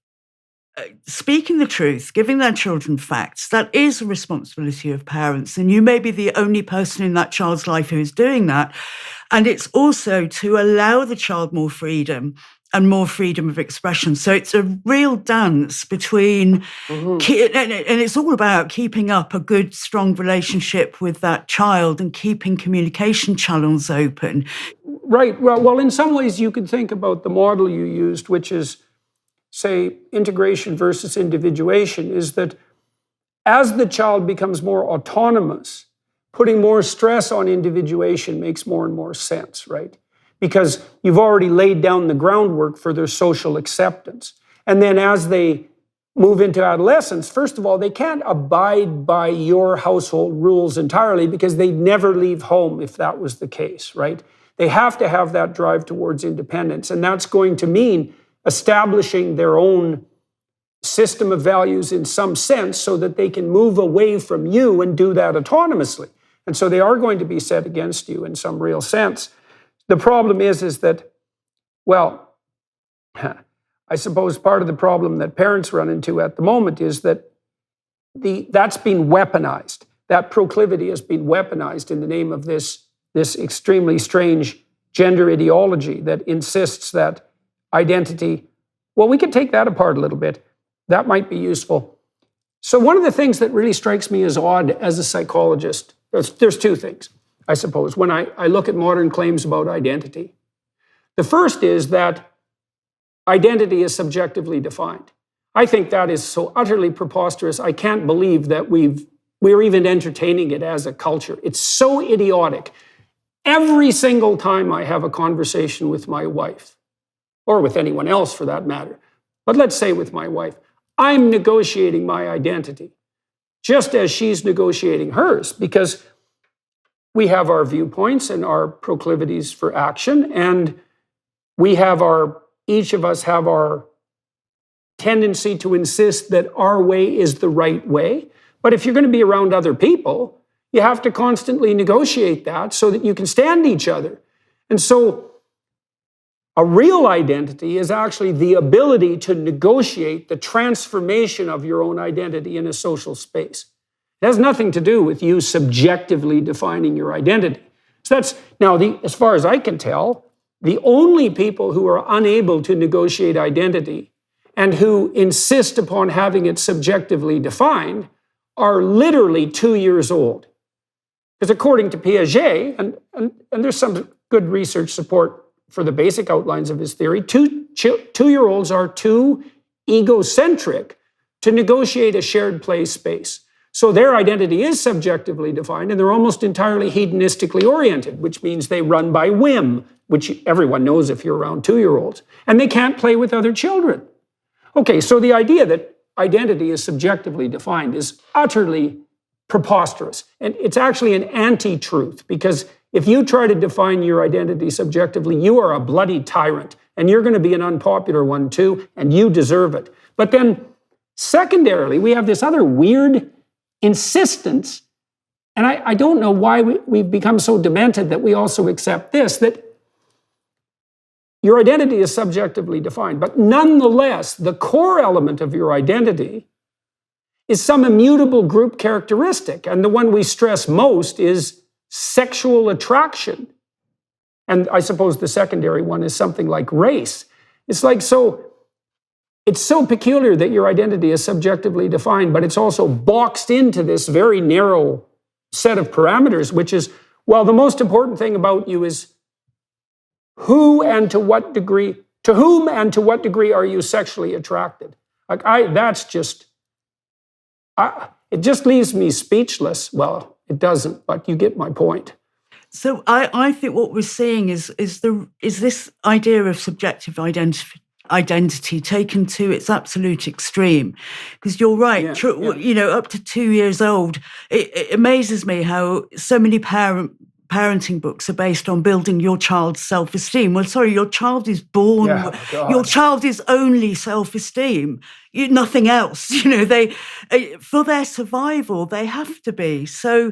speaking the truth, giving their children facts. That is a responsibility of parents, and you may be the only person in that child's life who is doing that. And it's also to allow the child more freedom and more freedom of expression. So it's a real dance between, and it's all about keeping up a good, strong relationship with that child and keeping communication channels open. Right. Well, in some ways you could think about the model you used, which is, say, integration versus individuation, is that as the child becomes more autonomous, putting more stress on individuation makes more and more sense, right? Because you've already laid down the groundwork for their social acceptance. And then as they move into adolescence, first of all, they can't abide by your household rules entirely, because they'd never leave home if that was the case, right? They have to have that drive towards independence. And that's going to mean establishing their own system of values in some sense so that they can move away from you and do that autonomously. And so they are going to be set against you in some real sense. The problem is that, well, I suppose part of the problem that parents run into at the moment is that that's been weaponized. That proclivity has been weaponized in the name of this extremely strange gender ideology that insists that identity, well, we could take that apart a little bit. That might be useful. So one of the things that really strikes me as odd as a psychologist, there's two things, I suppose, when I look at modern claims about identity. The first is that identity is subjectively defined. I think that is so utterly preposterous. I can't believe that we're even entertaining it as a culture. It's so idiotic. Every single time I have a conversation with my wife, or with anyone else for that matter, but let's say with my wife, I'm negotiating my identity, just as she's negotiating hers, because we have our viewpoints and our proclivities for action, and each of us have our tendency to insist that our way is the right way. But if you're going to be around other people, you have to constantly negotiate that so that you can stand each other. And so A real identity is actually the ability to negotiate the transformation of your own identity in a social space. It has nothing to do with you subjectively defining your identity. So that's, now, as far as I can tell, the only people who are unable to negotiate identity and who insist upon having it subjectively defined are literally 2 years old. Because according to Piaget, and there's some good research support for the basic outlines of his theory, two-year-olds are too egocentric to negotiate a shared play space. So their identity is subjectively defined, and they're almost entirely hedonistically oriented, which means they run by whim, which everyone knows if you're around 2-year-olds, and they can't play with other children. Okay, so the idea that identity is subjectively defined is utterly preposterous, and it's actually an anti-truth, because if you try to define your identity subjectively, you are a bloody tyrant, and you're going to be an unpopular one too, and you deserve it. But then, secondarily, we have this other weird insistence, and I don't know why we've become so demented that we also accept this, that your identity is subjectively defined, but nonetheless, the core element of your identity is some immutable group characteristic, and the one we stress most is sexual attraction. And I suppose the secondary one is something like race. It's like, so it's so peculiar that your identity is subjectively defined, but it's also boxed into this very narrow set of parameters, which is, well, the most important thing about you is who and to what degree, to whom and to what degree are you sexually attracted? Like, it just leaves me speechless. Well, it doesn't, but you get my point. So I think what we're seeing is this idea of subjective identity taken to its absolute extreme. Because you're right, you know, up to 2 years old, it amazes me how so many parenting books are based on building your child's self-esteem. Well, sorry, your child is born, your child is only self-esteem, nothing else. You know, for their survival, they have to be. So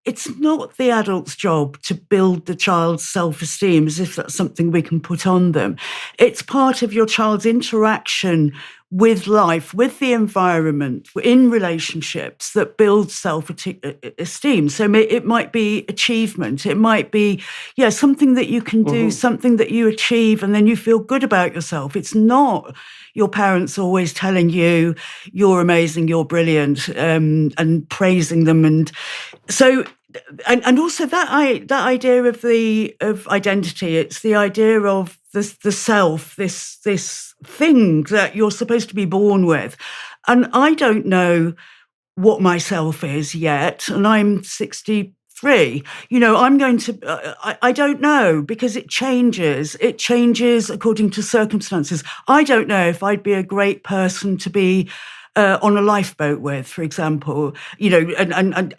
it's not the adult's job to build the child's self-esteem as if that's something we can put on them. It's part of your child's interaction with life, with the environment, in relationships that build self-esteem. So it might be achievement. It might be, something that you can do, something that you achieve, and then you feel good about yourself. It's not your parents always telling you you're amazing, you're brilliant, and praising them. And so, and also that idea of identity, it's the idea of the self, this thing that you're supposed to be born with. And I don't know what my self is yet, and I'm 63. You know, I'm going to, I don't know, because it changes. It changes according to circumstances. I don't know if I'd be a great person to be on a lifeboat with, for example. You know, and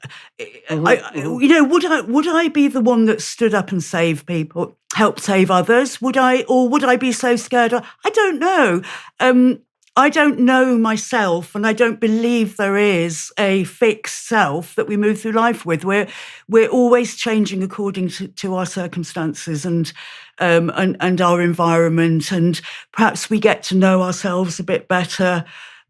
would I be the one that stood up and saved people, helped save others? Would I be so scared? I don't know. I don't know myself, and I don't believe there is a fixed self that we move through life with. We're always changing according to our circumstances and our environment, and perhaps we get to know ourselves a bit better.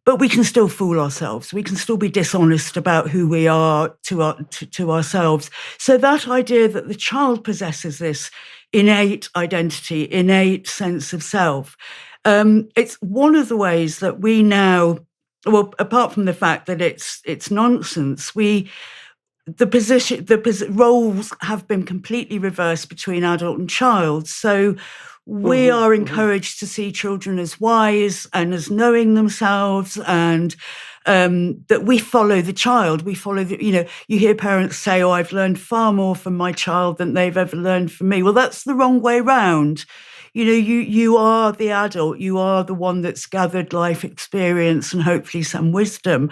But we can still fool ourselves. We can still be dishonest about who we are to ourselves. So that idea that the child possesses this innate identity, innate sense of self, it's one of the ways that we now, well, apart from the fact that it's nonsense, the roles have been completely reversed between adult and child. So we are encouraged to see children as wise and as knowing themselves, and that we follow the child. We follow you hear parents say, "Oh, I've learned far more from my child than they've ever learned from me." Well, that's the wrong way round. You know, you are the adult. You are the one that's gathered life experience and hopefully some wisdom.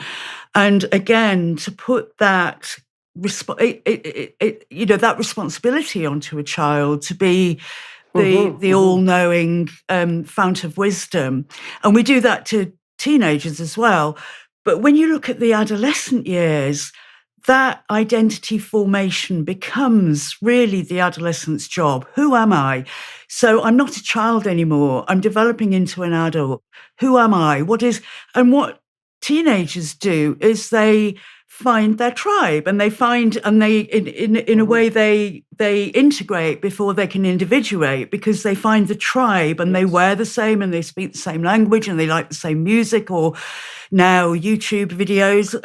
And again, to put that that responsibility onto a child to be the all-knowing fount of wisdom. And we do that to teenagers as well. But when you look at the adolescent years, that identity formation becomes really the adolescent's job. Who am I? So I'm not a child anymore. I'm developing into an adult. Who am I? And what teenagers do is they find their tribe, and in a way they integrate before they can individuate, because they find the tribe and they wear the same and they speak the same language and they like the same music, or now YouTube videos.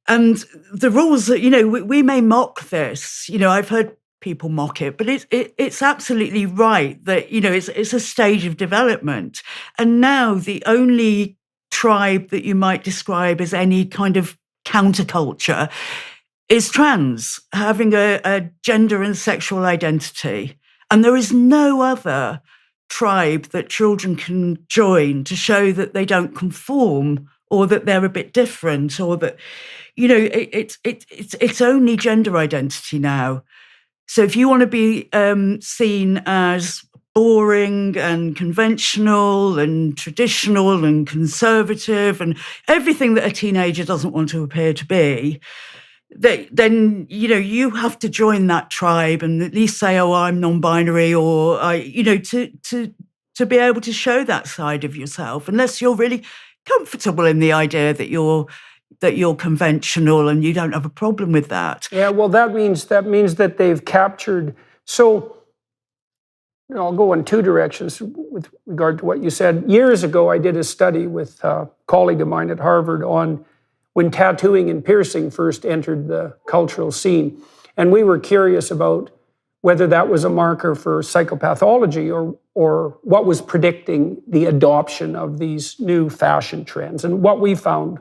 And the rules that, we may mock this, I've heard people mock it, but it's absolutely right that, it's a stage of development. And now the only tribe that you might describe as any kind of counterculture is trans, having a gender and sexual identity. And there is no other tribe that children can join to show that they don't conform, or that they're a bit different, or that, it's only gender identity now. So if you want to be seen as boring and conventional and traditional and conservative and everything that a teenager doesn't want to appear to be, then you have to join that tribe and at least say, "Oh, I'm non-binary," or to be able to show that side of yourself, unless you're really comfortable in the idea that you're conventional and you don't have a problem with that. Yeah, well, that means that they've captured. So, I'll go in two directions with regard to what you said. Years ago, I did a study with a colleague of mine at Harvard on when tattooing and piercing first entered the cultural scene. And we were curious about whether that was a marker for psychopathology or what was predicting the adoption of these new fashion trends. And what we found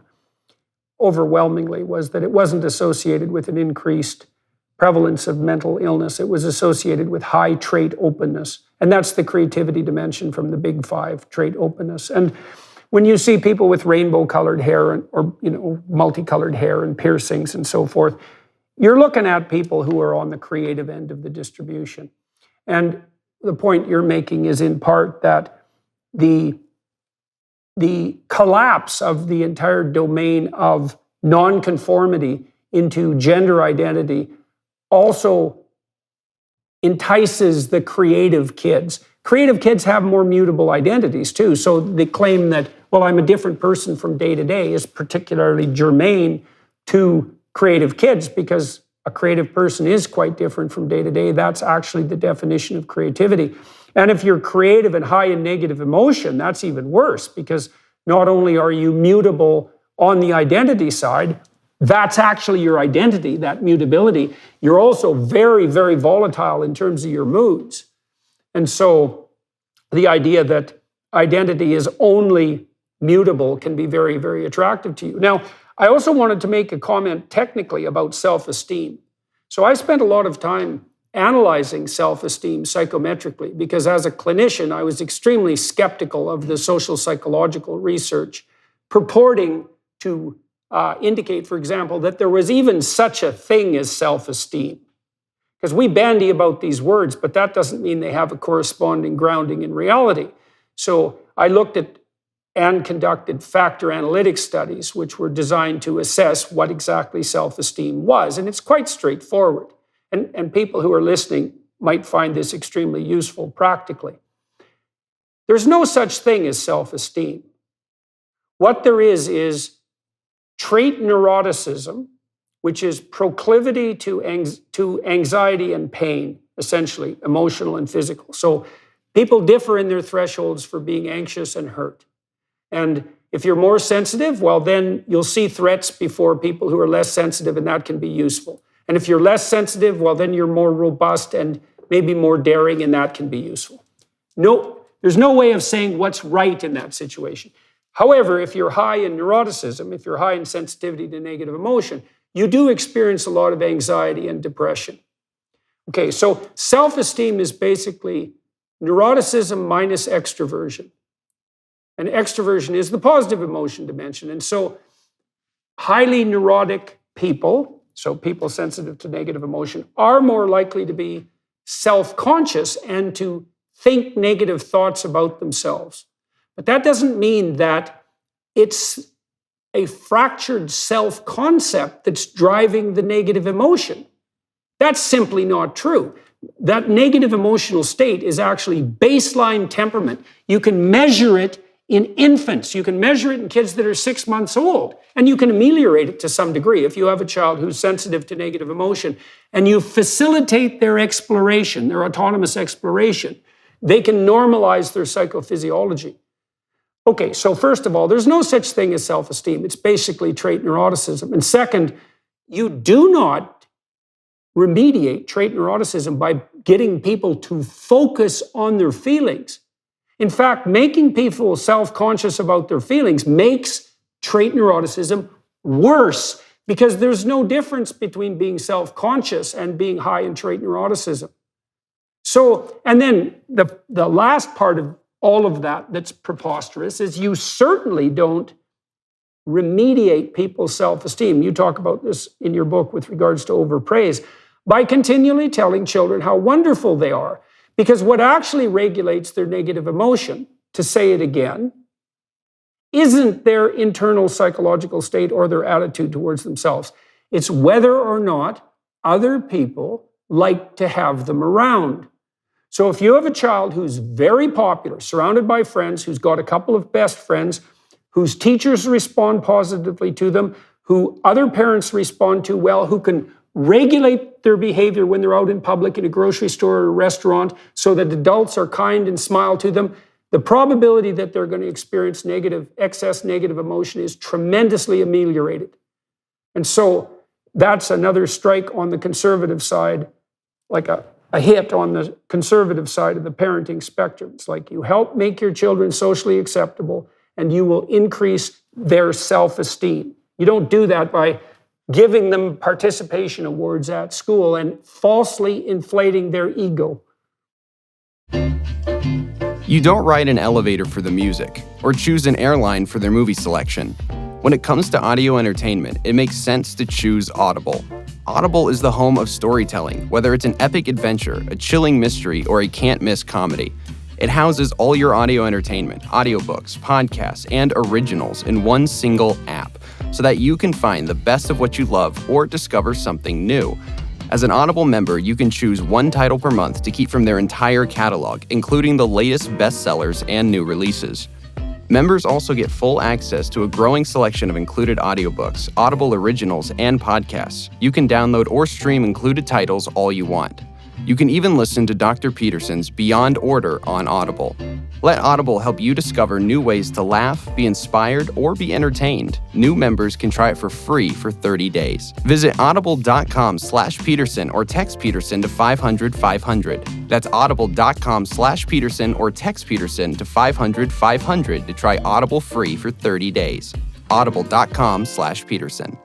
overwhelmingly was that it wasn't associated with an increased prevalence of mental illness. It was associated with high trait openness. And that's the creativity dimension from the Big Five, trait openness. And when you see people with rainbow-colored hair or multicolored hair and piercings and so forth, you're looking at people who are on the creative end of the distribution. And the point you're making is in part that the collapse of the entire domain of nonconformity into gender identity also entices the creative kids. Creative kids have more mutable identities too. So the claim that, well, I'm a different person from day to day is particularly germane to creative kids, because a creative person is quite different from day to day. That's actually the definition of creativity. And if you're creative and high in negative emotion, that's even worse, because not only are you mutable on the identity side, that's actually your identity, that mutability. You're also very, very volatile in terms of your moods. And so the idea that identity is only mutable can be very, very attractive to you. Now, I also wanted to make a comment technically about self-esteem. So I spent a lot of time analyzing self-esteem psychometrically, because as a clinician, I was extremely skeptical of the social psychological research purporting to indicate, for example, that there was even such a thing as self-esteem. Because we bandy about these words, but that doesn't mean they have a corresponding grounding in reality. So I looked at and conducted factor analytic studies, which were designed to assess what exactly self-esteem was. And it's quite straightforward. And people who are listening might find this extremely useful practically. There's no such thing as self-esteem. What there is trait neuroticism, which is proclivity to anxiety and pain, essentially, emotional and physical. So people differ in their thresholds for being anxious and hurt. And if you're more sensitive, well, then you'll see threats before people who are less sensitive, and that can be useful. And if you're less sensitive, well, then you're more robust and maybe more daring, and that can be useful. No, there's no way of saying what's right in that situation. However, if you're high in neuroticism, if you're high in sensitivity to negative emotion, you do experience a lot of anxiety and depression. Okay, so self-esteem is basically neuroticism minus extroversion. And extroversion is the positive emotion dimension. And so highly neurotic people, so people sensitive to negative emotion, are more likely to be self-conscious and to think negative thoughts about themselves. But that doesn't mean that it's a fractured self-concept that's driving the negative emotion. That's simply not true. That negative emotional state is actually baseline temperament. You can measure it in infants. You can measure it in kids that are 6 months old, and you can ameliorate it to some degree if you have a child who's sensitive to negative emotion, and you facilitate their exploration, their autonomous exploration. They can normalize their psychophysiology. Okay, so first of all, there's no such thing as self-esteem. It's basically trait neuroticism. And second, you do not remediate trait neuroticism by getting people to focus on their feelings. In fact, making people self-conscious about their feelings makes trait neuroticism worse, because there's no difference between being self-conscious and being high in trait neuroticism. So, and then the last part of all of that that's preposterous is you certainly don't remediate people's self-esteem. You talk about this in your book with regards to overpraise, by continually telling children how wonderful they are. Because what actually regulates their negative emotion, to say it again, isn't their internal psychological state or their attitude towards themselves. It's whether or not other people like to have them around. So if you have a child who's very popular, surrounded by friends, who's got a couple of best friends, whose teachers respond positively to them, who other parents respond to well, who can regulate their behavior when they're out in public in a grocery store or a restaurant so that adults are kind and smile to them, the probability that they're going to experience excess negative emotion is tremendously ameliorated. And so that's another strike on the conservative side, like a hit on the conservative side of the parenting spectrum. It's like you help make your children socially acceptable and you will increase their self-esteem. You don't do that by giving them participation awards at school and falsely inflating their ego. You don't ride an elevator for the music, or choose an airline for their movie selection. When it comes to audio entertainment, it makes sense to choose Audible. Audible is the home of storytelling, whether it's an epic adventure, a chilling mystery, or a can't-miss comedy. It houses all your audio entertainment, audiobooks, podcasts, and originals in one single app, so that you can find the best of what you love or discover something new. As an Audible member, you can choose one title per month to keep from their entire catalog, including the latest bestsellers and new releases. Members also get full access to a growing selection of included audiobooks, Audible originals, and podcasts. You can download or stream included titles all you want. You can even listen to Dr. Peterson's Beyond Order on Audible. Let Audible help you discover new ways to laugh, be inspired, or be entertained. New members can try it for free for 30 days. Visit audible.com/Peterson or text Peterson to 500-500. That's audible.com/Peterson or text Peterson to 500-500 to try Audible free for 30 days. audible.com/Peterson.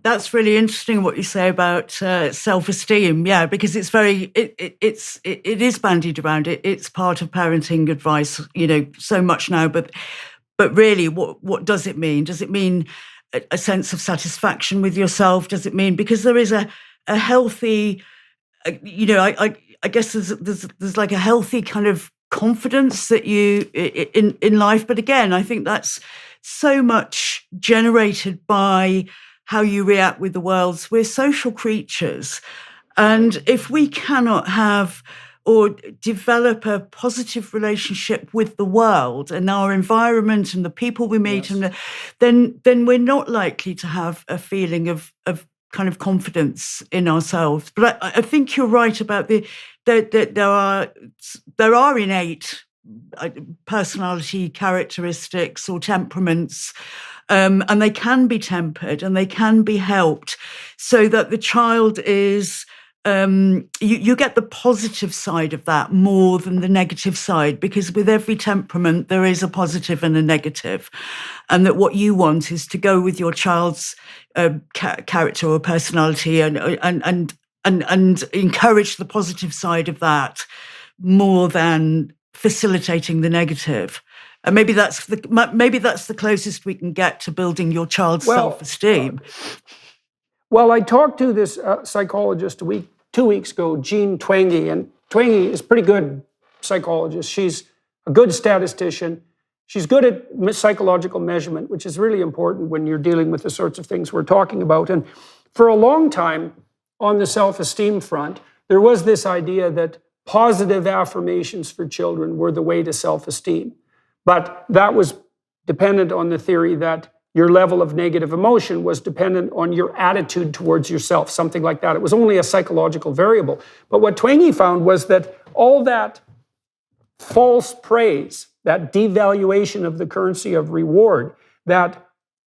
That's really interesting what you say about self-esteem, yeah, because it's it is bandied around. It's part of parenting advice, so much now. But really, what does it mean? Does it mean a sense of satisfaction with yourself? Does it mean, because there is a healthy, I guess there's like a healthy kind of confidence that you in life. But again, I think that's so much generated by how you react with the world. We're social creatures. And if we cannot have or develop a positive relationship with the world and our environment and the people we meet, yes, and then we're not likely to have a feeling of kind of confidence in ourselves. But I think you're right about there are innate personality characteristics or temperaments, and they can be tempered and they can be helped so that the child is, you get the positive side of that more than the negative side, because with every temperament there is a positive and a negative, and that what you want is to go with your child's character or personality and encourage the positive side of that more than facilitating the negative. And maybe that's the closest we can get to building your child's self-esteem. Well, I talked to this psychologist 2 weeks ago, Jean Twenge, and Twenge is a pretty good psychologist. She's a good statistician. She's good at psychological measurement, which is really important when you're dealing with the sorts of things we're talking about. And for a long time, on the self-esteem front, there was this idea that positive affirmations for children were the way to self-esteem. But that was dependent on the theory that your level of negative emotion was dependent on your attitude towards yourself, something like that. It was only a psychological variable. But what Twenge found was that all that false praise, that devaluation of the currency of reward, that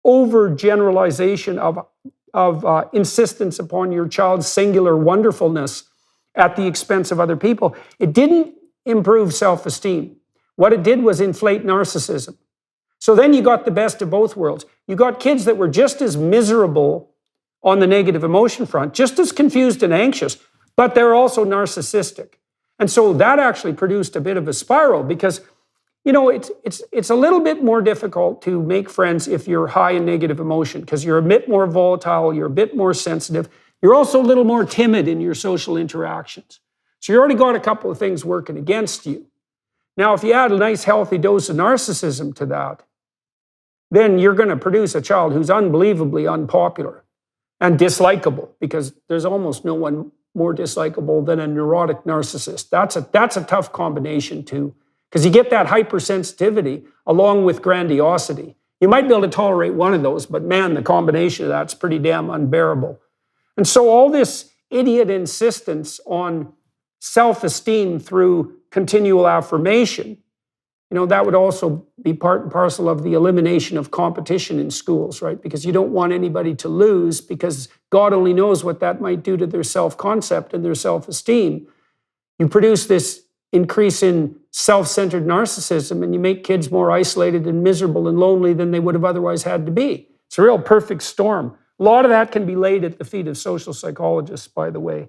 overgeneralization of insistence upon your child's singular wonderfulness at the expense of other people, it didn't improve self-esteem. What it did was inflate narcissism. So then you got the best of both worlds. You got kids that were just as miserable on the negative emotion front, just as confused and anxious, but they're also narcissistic. And so that actually produced a bit of a spiral because, you know, it's a little bit more difficult to make friends if you're high in negative emotion because you're a bit more volatile, you're a bit more sensitive. You're also a little more timid in your social interactions. So you already got a couple of things working against you. Now, if you add a nice healthy dose of narcissism to that, then you're going to produce a child who's unbelievably unpopular and dislikable because there's almost no one more dislikable than a neurotic narcissist. That's a tough combination too, because you get that hypersensitivity along with grandiosity. You might be able to tolerate one of those, but man, the combination of that's pretty damn unbearable. And so all this idiot insistence on self-esteem through continual affirmation, you know, that would also be part and parcel of the elimination of competition in schools, right? Because you don't want anybody to lose because God only knows what that might do to their self-concept and their self-esteem. You produce this increase in self-centered narcissism and you make kids more isolated and miserable and lonely than they would have otherwise had to be. It's a real perfect storm. A lot of that can be laid at the feet of social psychologists, by the way.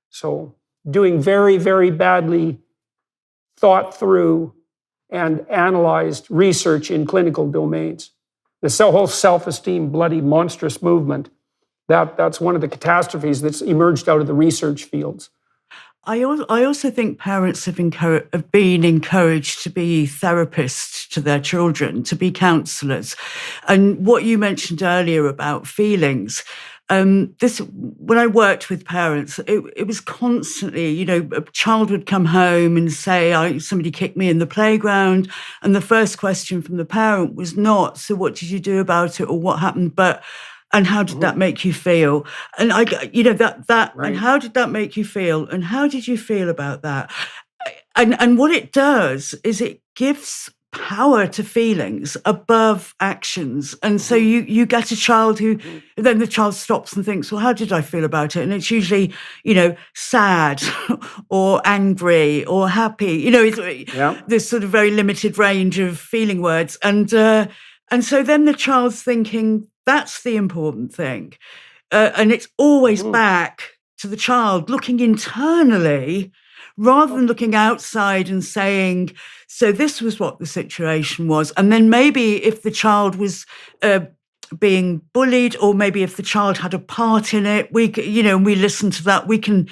So doing very, very badly thought through and analyzed research in clinical domains. The whole self-esteem, bloody, monstrous movement, that's one of the catastrophes that's emerged out of the research fields. I also think parents have been encouraged to be therapists to their children, to be counsellors. And what you mentioned earlier about feelings, when I worked with parents, it was constantly, you know, a child would come home and say, somebody kicked me in the playground. And the first question from the parent was not, so what did you do about it or what happened? But, and how did that make you feel? And that, right. And how did that make you feel? And how did you feel about that? And what it does is it gives power to feelings above actions. And so you get a child who, then the child stops and thinks, well, how did I feel about it? And it's usually, you know, sad or angry or happy, you know, this sort of very limited range of feeling words. And so then the child's thinking, that's the important thing. And it's always back to the child looking internally rather than looking outside and saying, so this was what the situation was. And then maybe if the child was being bullied, or maybe if the child had a part in it, we listen to that, we can,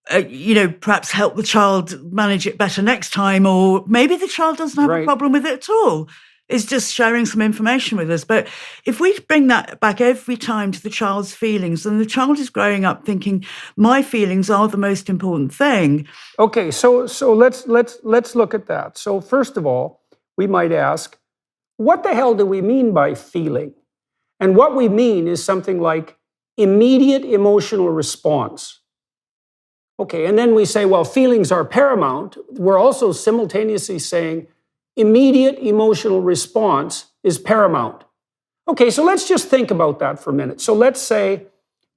perhaps help the child manage it better next time. Or maybe the child doesn't have a problem with it at all. It's just sharing some information with us. But if we bring that back every time to the child's feelings, then the child is growing up thinking, my feelings are the most important thing. Okay, so let's look at that. So first of all, we might ask, what the hell do we mean by feeling? And what we mean is something like immediate emotional response. Okay, and then we say, well, feelings are paramount. We're also simultaneously saying immediate emotional response is paramount. Okay, so let's just think about that for a minute. So let's say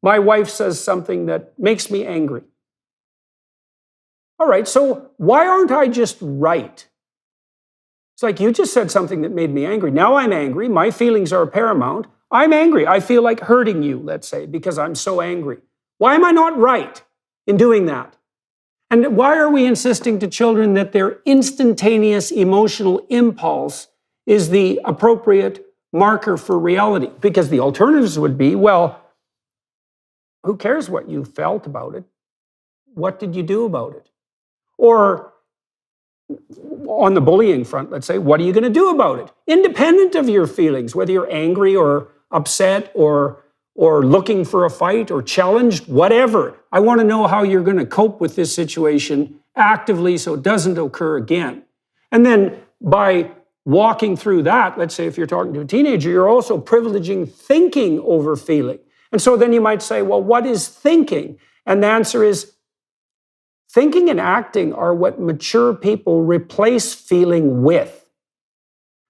my wife says something that makes me angry. All right, so why aren't I just right? It's like you just said something that made me angry. Now I'm angry. My feelings are paramount. I'm angry. I feel like hurting you, let's say, because I'm so angry. Why am I not right in doing that? And why are we insisting to children that their instantaneous emotional impulse is the appropriate marker for reality? Because the alternatives would be, well, who cares what you felt about it? What did you do about it? Or on the bullying front, let's say, what are you going to do about it? Independent of your feelings, whether you're angry or upset or looking for a fight or challenged, whatever. I want to know how you're going to cope with this situation actively so it doesn't occur again. And then by walking through that, let's say if you're talking to a teenager, you're also privileging thinking over feeling. And so then you might say, well, what is thinking? And the answer is, thinking and acting are what mature people replace feeling with.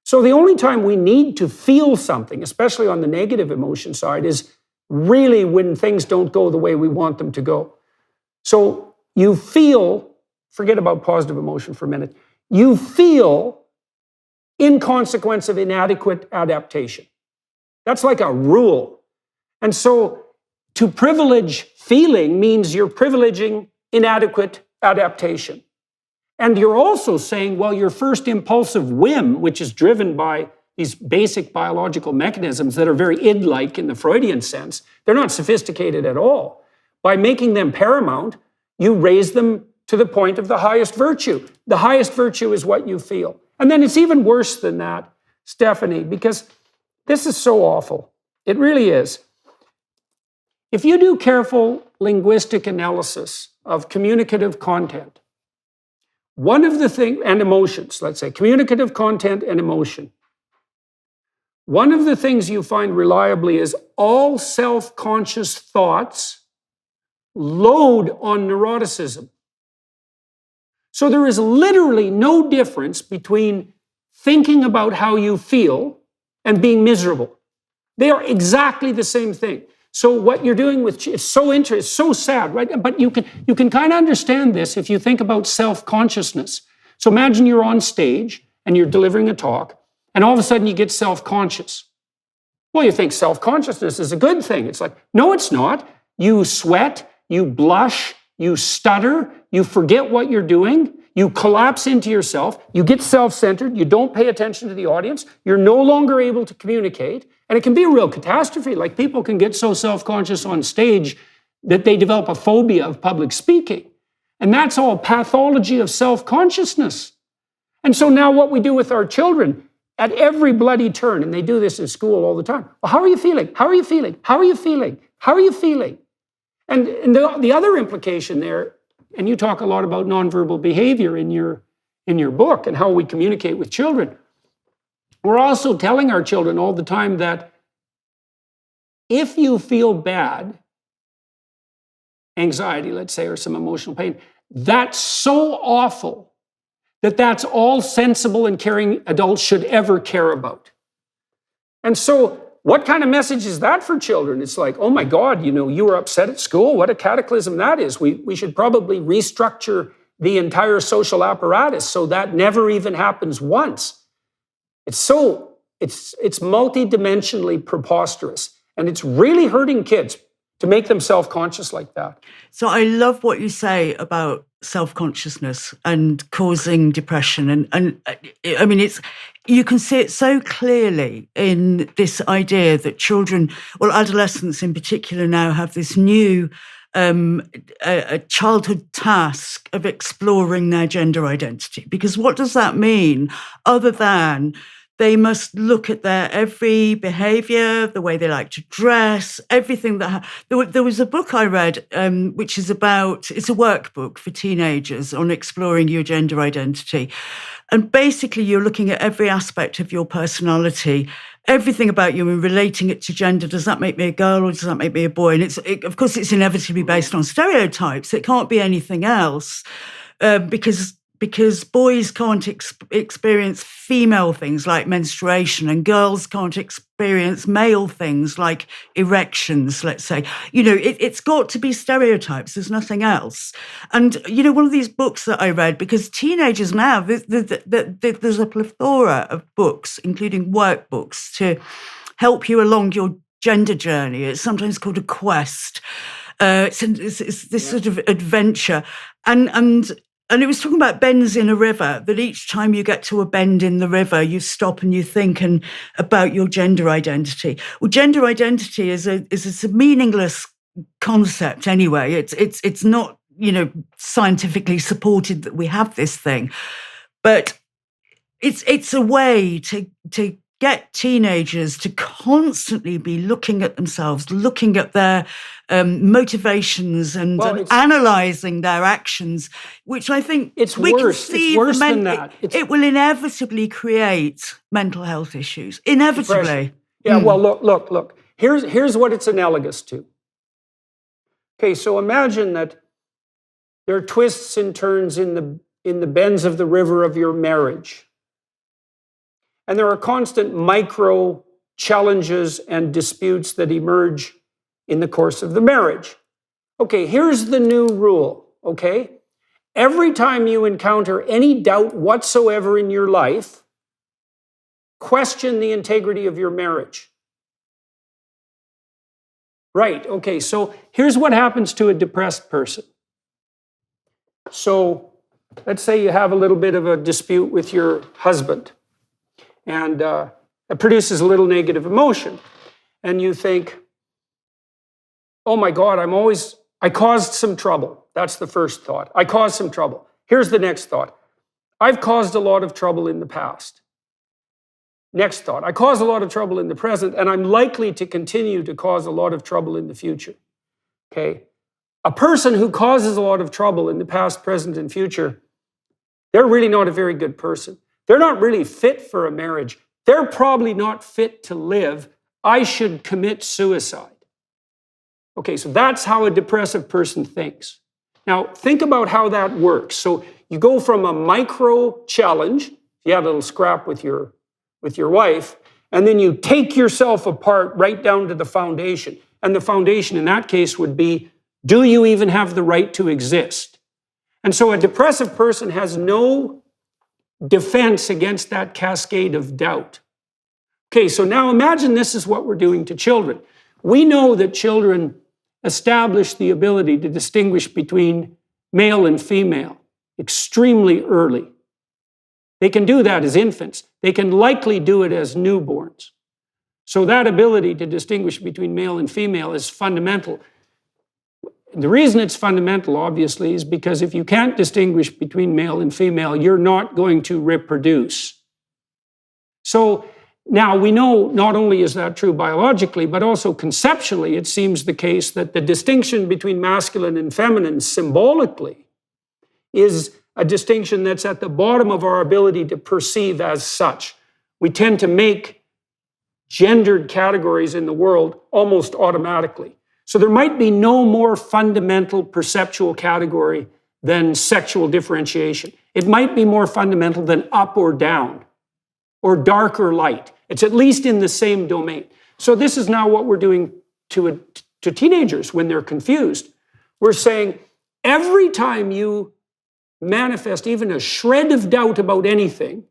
So the only time we need to feel something, especially on the negative emotion side, is really when things don't go the way we want them to go. So you feel, forget about positive emotion for a minute, you feel in consequence of inadequate adaptation. That's like a rule. And so to privilege feeling means you're privileging inadequate adaptation. And you're also saying, well, your first impulsive whim, which is driven by these basic biological mechanisms that are very id-like in the Freudian sense, they're not sophisticated at all. By making them paramount, you raise them to the point of the highest virtue. The highest virtue is what you feel. And then it's even worse than that, Stephanie, because this is so awful. It really is. If you do careful linguistic analysis of communicative content, one of the things, and emotions, let's say, communicative content and emotion, one of the things you find reliably is all self-conscious thoughts load on neuroticism. So there is literally no difference between thinking about how you feel and being miserable. They are exactly the same thing. So what you're doing with, it's so interesting, it's so sad, right? But you can kind of understand this if you think about self-consciousness. So imagine you're on stage and you're delivering a talk, and all of a sudden you get self-conscious. Well, you think self-consciousness is a good thing. It's like, no, it's not. You sweat, you blush, you stutter, you forget what you're doing, you collapse into yourself, you get self-centered, you don't pay attention to the audience, you're no longer able to communicate, and it can be a real catastrophe. Like, people can get so self-conscious on stage that they develop a phobia of public speaking. And that's all pathology of self-consciousness. And so now what we do with our children at every bloody turn, and they do this in school all the time, well, how are you feeling? How are you feeling? How are you feeling? How are you feeling? And the other implication there, and you talk a lot about nonverbal behavior in your book and how we communicate with children. We're also telling our children all the time that if you feel bad, anxiety, let's say, or some emotional pain, that's so awful that that's all sensible and caring adults should ever care about. And so what kind of message is that for children? It's like, oh my God, you were upset at school. What a cataclysm that is. We should probably restructure the entire social apparatus so that never even happens once. It's multidimensionally preposterous, and it's really hurting kids to make them self-conscious like that. So I love what you say about self-consciousness and causing depression. And I mean, you can see it so clearly in this idea that children, well, adolescents in particular, now have this new a childhood task of exploring their gender identity. Because what does that mean other than they must look at their every behavior, the way they like to dress, everything that... There was a book I read, which is it's a workbook for teenagers on exploring your gender identity. And basically, you're looking at every aspect of your personality, everything about you, and relating it to gender. Does that make me a girl or does that make me a boy? And of course, it's inevitably based on stereotypes. It can't be anything else because boys can't experience female things like menstruation, and girls can't experience male things like erections, let's say. It's got to be stereotypes. There's nothing else. And, one of these books that I read, because teenagers now, there's a plethora of books, including workbooks, to help you along your gender journey. It's sometimes called a quest. It's this sort of adventure. And it was talking about bends in a river, that each time you get to a bend in the river, you stop and you think about your gender identity. Well, gender identity is a meaningless concept anyway. It's not, scientifically supported that we have this thing. But it's a way to get teenagers to constantly be looking at themselves, looking at their motivations and analysing their actions, which I think it's we worse. can see it's worse than that. It will inevitably create mental health issues. Inevitably. Depression. Yeah, well, look. Here's what it's analogous to. Okay, so imagine that there are twists and turns in the bends of the river of your marriage. And there are constant micro challenges and disputes that emerge in the course of the marriage. Okay, here's the new rule, okay? Every time you encounter any doubt whatsoever in your life, question the integrity of your marriage. Right, okay, so here's what happens to a depressed person. So let's say you have a little bit of a dispute with your husband, and it produces a little negative emotion. And you think, oh my God, I caused some trouble. That's the first thought. I caused some trouble. Here's the next thought. I've caused a lot of trouble in the past. Next thought. I caused a lot of trouble in the present, and I'm likely to continue to cause a lot of trouble in the future. Okay? A person who causes a lot of trouble in the past, present, and future, they're really not a very good person. They're not really fit for a marriage. They're probably not fit to live. I should commit suicide. Okay, so that's how a depressive person thinks. Now, think about how that works. So you go from a micro challenge, you have a little scrap with your wife, and then you take yourself apart right down to the foundation. And the foundation in that case would be, do you even have the right to exist? And so a depressive person has no defense against that cascade of doubt. Okay, so now imagine this is what we're doing to children. We know that children establish the ability to distinguish between male and female extremely early. They can do that as infants. They can likely do it as newborns. So that ability to distinguish between male and female is fundamental. The reason it's fundamental, obviously, is because if you can't distinguish between male and female, you're not going to reproduce. So now we know not only is that true biologically, but also conceptually, it seems the case that the distinction between masculine and feminine symbolically is a distinction that's at the bottom of our ability to perceive as such. We tend to make gendered categories in the world almost automatically. So there might be no more fundamental perceptual category than sexual differentiation. It might be more fundamental than up or down, or dark or light. It's at least in the same domain. So this is now what we're doing to teenagers when they're confused. We're saying, every time you manifest even a shred of doubt about anything,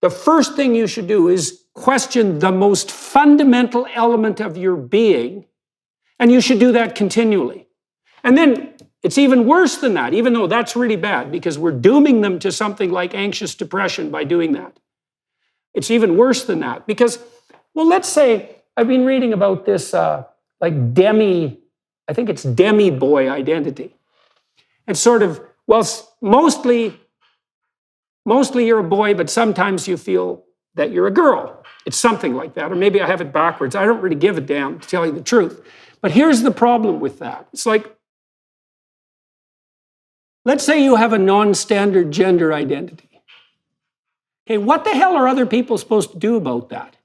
the first thing you should do is question the most fundamental element of your being, and you should do that continually. And then it's even worse than that, even though that's really bad, because we're dooming them to something like anxious depression by doing that. It's even worse than that, because, well, let's say, I've been reading about this, I think it's Demi-Boy identity. And sort of, well, mostly you're a boy, but sometimes you feel that you're a girl. It's something like that, or maybe I have it backwards. I don't really give a damn, to tell you the truth. But here's the problem with that. It's like, let's say you have a non-standard gender identity. Okay, what the hell are other people supposed to do about that?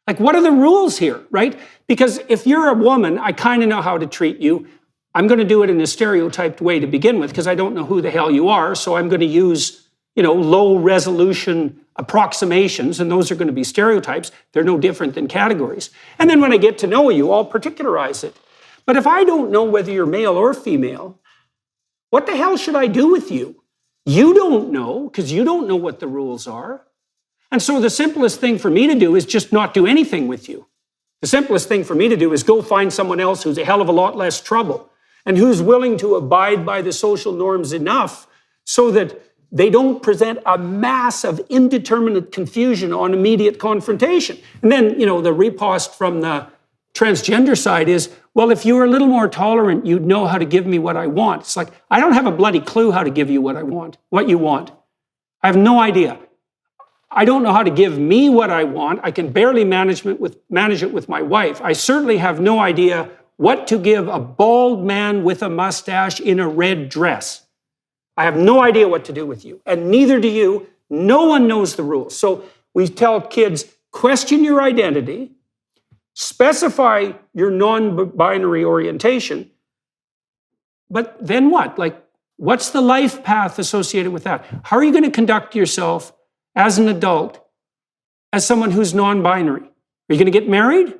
Like, what are the rules here, right? Because if you're a woman, I kind of know how to treat you. I'm going to do it in a stereotyped way to begin with, because I don't know who the hell you are, so I'm going to use, low-resolution approximations, and those are going to be stereotypes. They're no different than categories. And then when I get to know you, I'll particularize it. But if I don't know whether you're male or female, what the hell should I do with you? You don't know, because you don't know what the rules are. And so the simplest thing for me to do is just not do anything with you. The simplest thing for me to do is go find someone else who's a hell of a lot less trouble and who's willing to abide by the social norms enough so that they don't present a mass of indeterminate confusion on immediate confrontation. And then, the riposte from the transgender side is, well, if you were a little more tolerant, you'd know how to give me what I want. It's like, I don't have a bloody clue how to give you what you want. I have no idea. I don't know how to give me what I want. I can barely manage it with my wife. I certainly have no idea what to give a bald man with a mustache in a red dress. I have no idea what to do with you, and neither do you. No one knows the rules. So we tell kids, question your identity, specify your non-binary orientation, but then what? Like, what's the life path associated with that? How are you going to conduct yourself as an adult, as someone who's non-binary? Are you going to get married?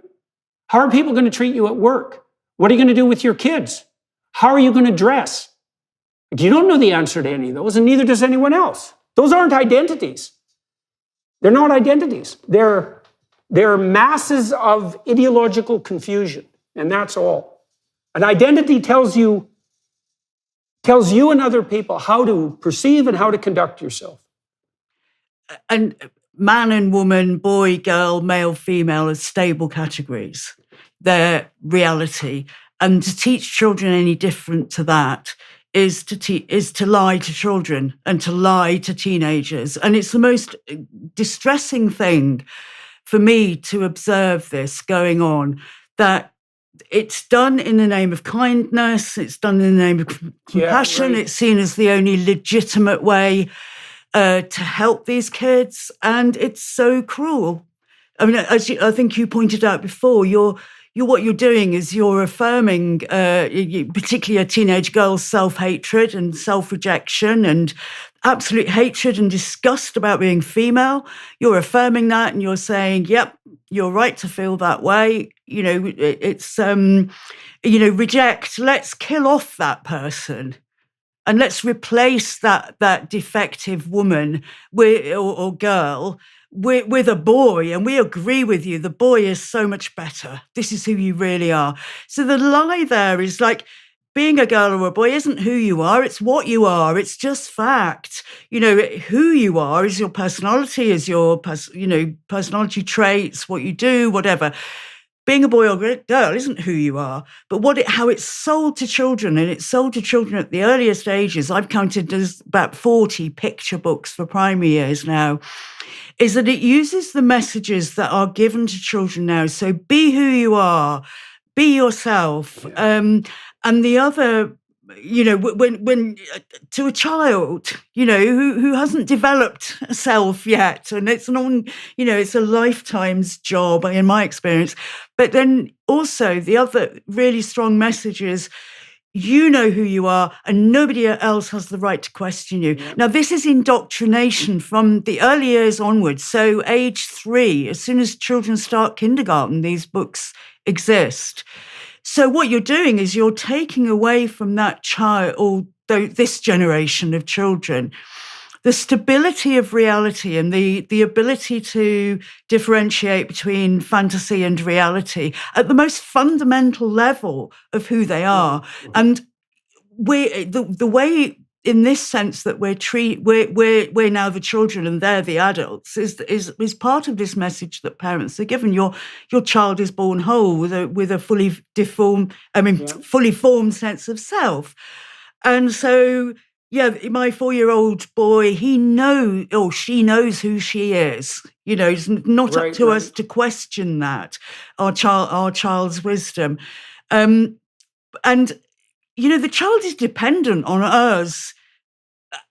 How are people going to treat you at work? What are you going to do with your kids? How are you going to dress? You don't know the answer to any of those, and neither does anyone else. Those aren't identities. They're not identities. They're masses of ideological confusion, and that's all. An identity tells you and other people how to perceive and how to conduct yourself. And man and woman, boy, girl, male, female are stable categories. They're reality. And to teach children any different to that is to lie to children and to lie to teenagers. And it's the most distressing thing for me to observe this going on, that it's done in the name of kindness, it's done in the name of compassion, It's seen as the only legitimate way to help these kids, and it's so cruel. I mean, I think you pointed out before, what you're doing is you're affirming, particularly a teenage girl's self-hatred and self-rejection and absolute hatred and disgust about being female. You're affirming that, and you're saying, "Yep, you're right to feel that way." You know, it's reject. Let's kill off that person. And let's replace that defective woman or girl with a boy. And we agree with you. The boy is so much better. This is who you really are. So the lie there is like, being a girl or a boy isn't who you are. It's what you are. It's just fact. You know, who you are is your personality, is your personality traits, what you do, whatever. Being a boy or a girl isn't who you are, but how it's sold to children, and it's sold to children at the earliest ages. I've counted there's about 40 picture books for primary years now, is that it uses the messages that are given to children now. So be who you are, be yourself. And the other, when to a child, who hasn't developed a self yet, and it's it's a lifetime's job in my experience. But then also the other really strong message is, you know who you are, and nobody else has the right to question you. Yep. Now, this is indoctrination from the early years onwards. So age 3, as soon as children start kindergarten, these books exist. So what you're doing is you're taking away from that child, or this generation of children, the stability of reality and the ability to differentiate between fantasy and reality at the most fundamental level of who they are. And the way, in this sense, that we're now the children and they're the adults is part of this message that parents are given. Your child is born whole with a fully fully formed sense of self. And so, my 4-year-old boy, he knows, or she knows who she is. It's not up to us to question that, our child's wisdom. And the child is dependent on us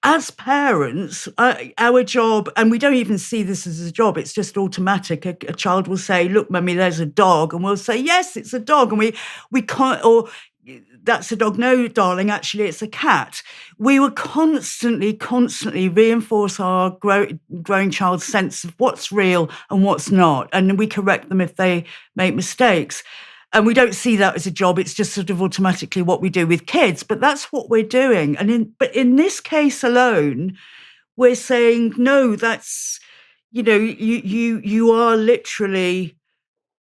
as parents. Our job, and we don't even see this as a job, it's just automatic. A child will say, "Look, Mummy, there's a dog," and we'll say, "Yes, it's a dog," and we can't, or "That's a dog." "No, darling, actually it's a cat." We will constantly reinforce our growing child's sense of what's real and what's not, and we correct them if they make mistakes. And we don't see that as a job. It's just sort of automatically what we do with kids. But that's what we're doing. But in this case alone, we're saying, no, that's, you are literally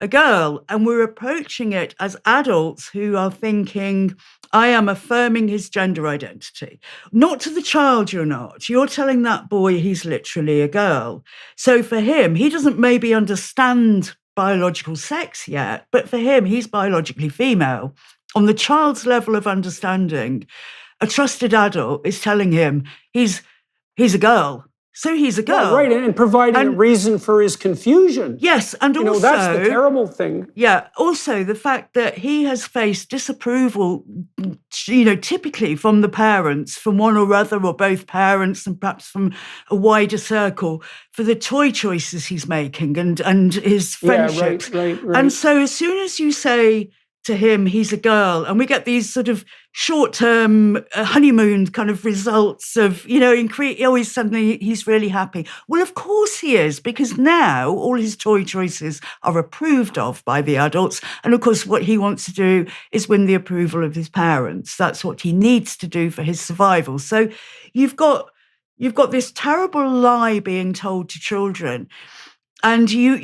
a girl. And we're approaching it as adults who are thinking, I am affirming his gender identity. Not to the child, you're not. You're telling that boy he's literally a girl. So for him, he doesn't maybe understand biological sex yet, but for him, he's biologically female. On the child's level of understanding, a trusted adult is telling him he's a girl. So he's a girl. Well, right, and providing a reason for his confusion. Yes, and also... that's the terrible thing. Yeah, also the fact that he has faced disapproval, typically from the parents, from one or other or both parents, and perhaps from a wider circle, for the toy choices he's making and his friendships. Yeah, right. And so as soon as you say to him, he's a girl, and we get these sort of short-term honeymoon kind of results of, always suddenly he's really happy. Well, of course he is, because now all his toy choices are approved of by the adults. And of course, what he wants to do is win the approval of his parents. That's what he needs to do for his survival. So you've got this terrible lie being told to children. And I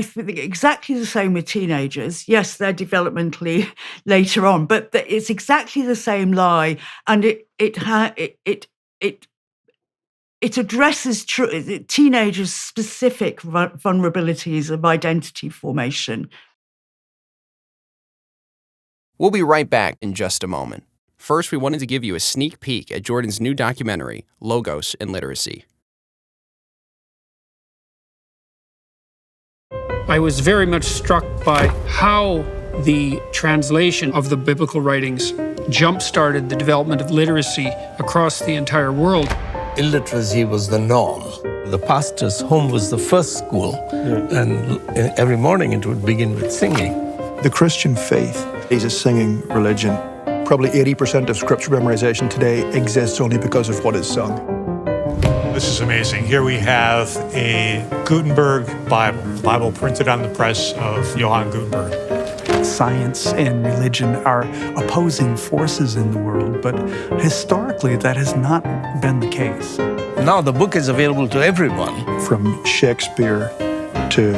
think exactly the same with teenagers. Yes, they're developmentally later on, but it's exactly the same lie, and it addresses teenagers' specific vulnerabilities of identity formation. We'll be right back in just a moment. First, we wanted to give you a sneak peek at Jordan's new documentary, Logos and Literacy. I was very much struck by how the translation of the biblical writings jump-started the development of literacy across the entire world. Illiteracy was the norm. The pastor's home was the first school, and every morning it would begin with singing. The Christian faith is a singing religion. Probably 80% of scripture memorization today exists only because of what is sung. This is amazing. Here we have a Gutenberg Bible printed on the press of Johann Gutenberg. Science and religion are opposing forces in the world, but historically that has not been the case. Now the book is available to everyone. From Shakespeare to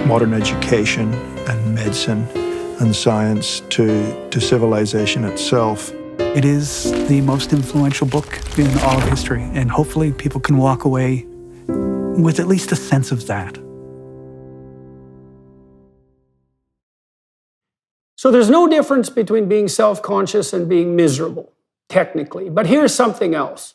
modern education and medicine and science to civilization itself. It is the most influential book in all of history, and hopefully people can walk away with at least a sense of that. So there's no difference between being self-conscious and being miserable, technically. But here's something else.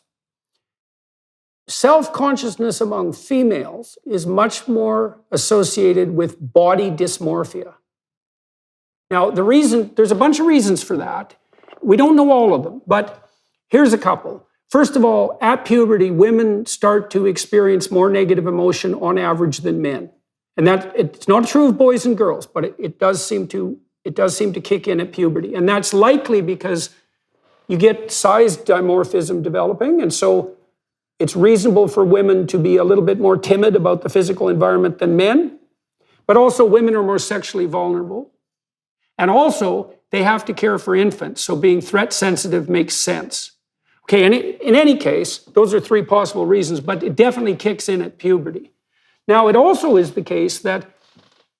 Self-consciousness among females is much more associated with body dysmorphia. Now, there's a bunch of reasons for that. We don't know all of them, but here's a couple. First of all, at puberty, women start to experience more negative emotion on average than men. And that it's not true of boys and girls, but it does seem to kick in at puberty. And that's likely because you get size dimorphism developing, and so it's reasonable for women to be a little bit more timid about the physical environment than men. But also women are more sexually vulnerable. And also, they have to care for infants, so being threat sensitive makes sense. Okay, and in any case, those are three possible reasons, but it definitely kicks in at puberty. Now, it also is the case that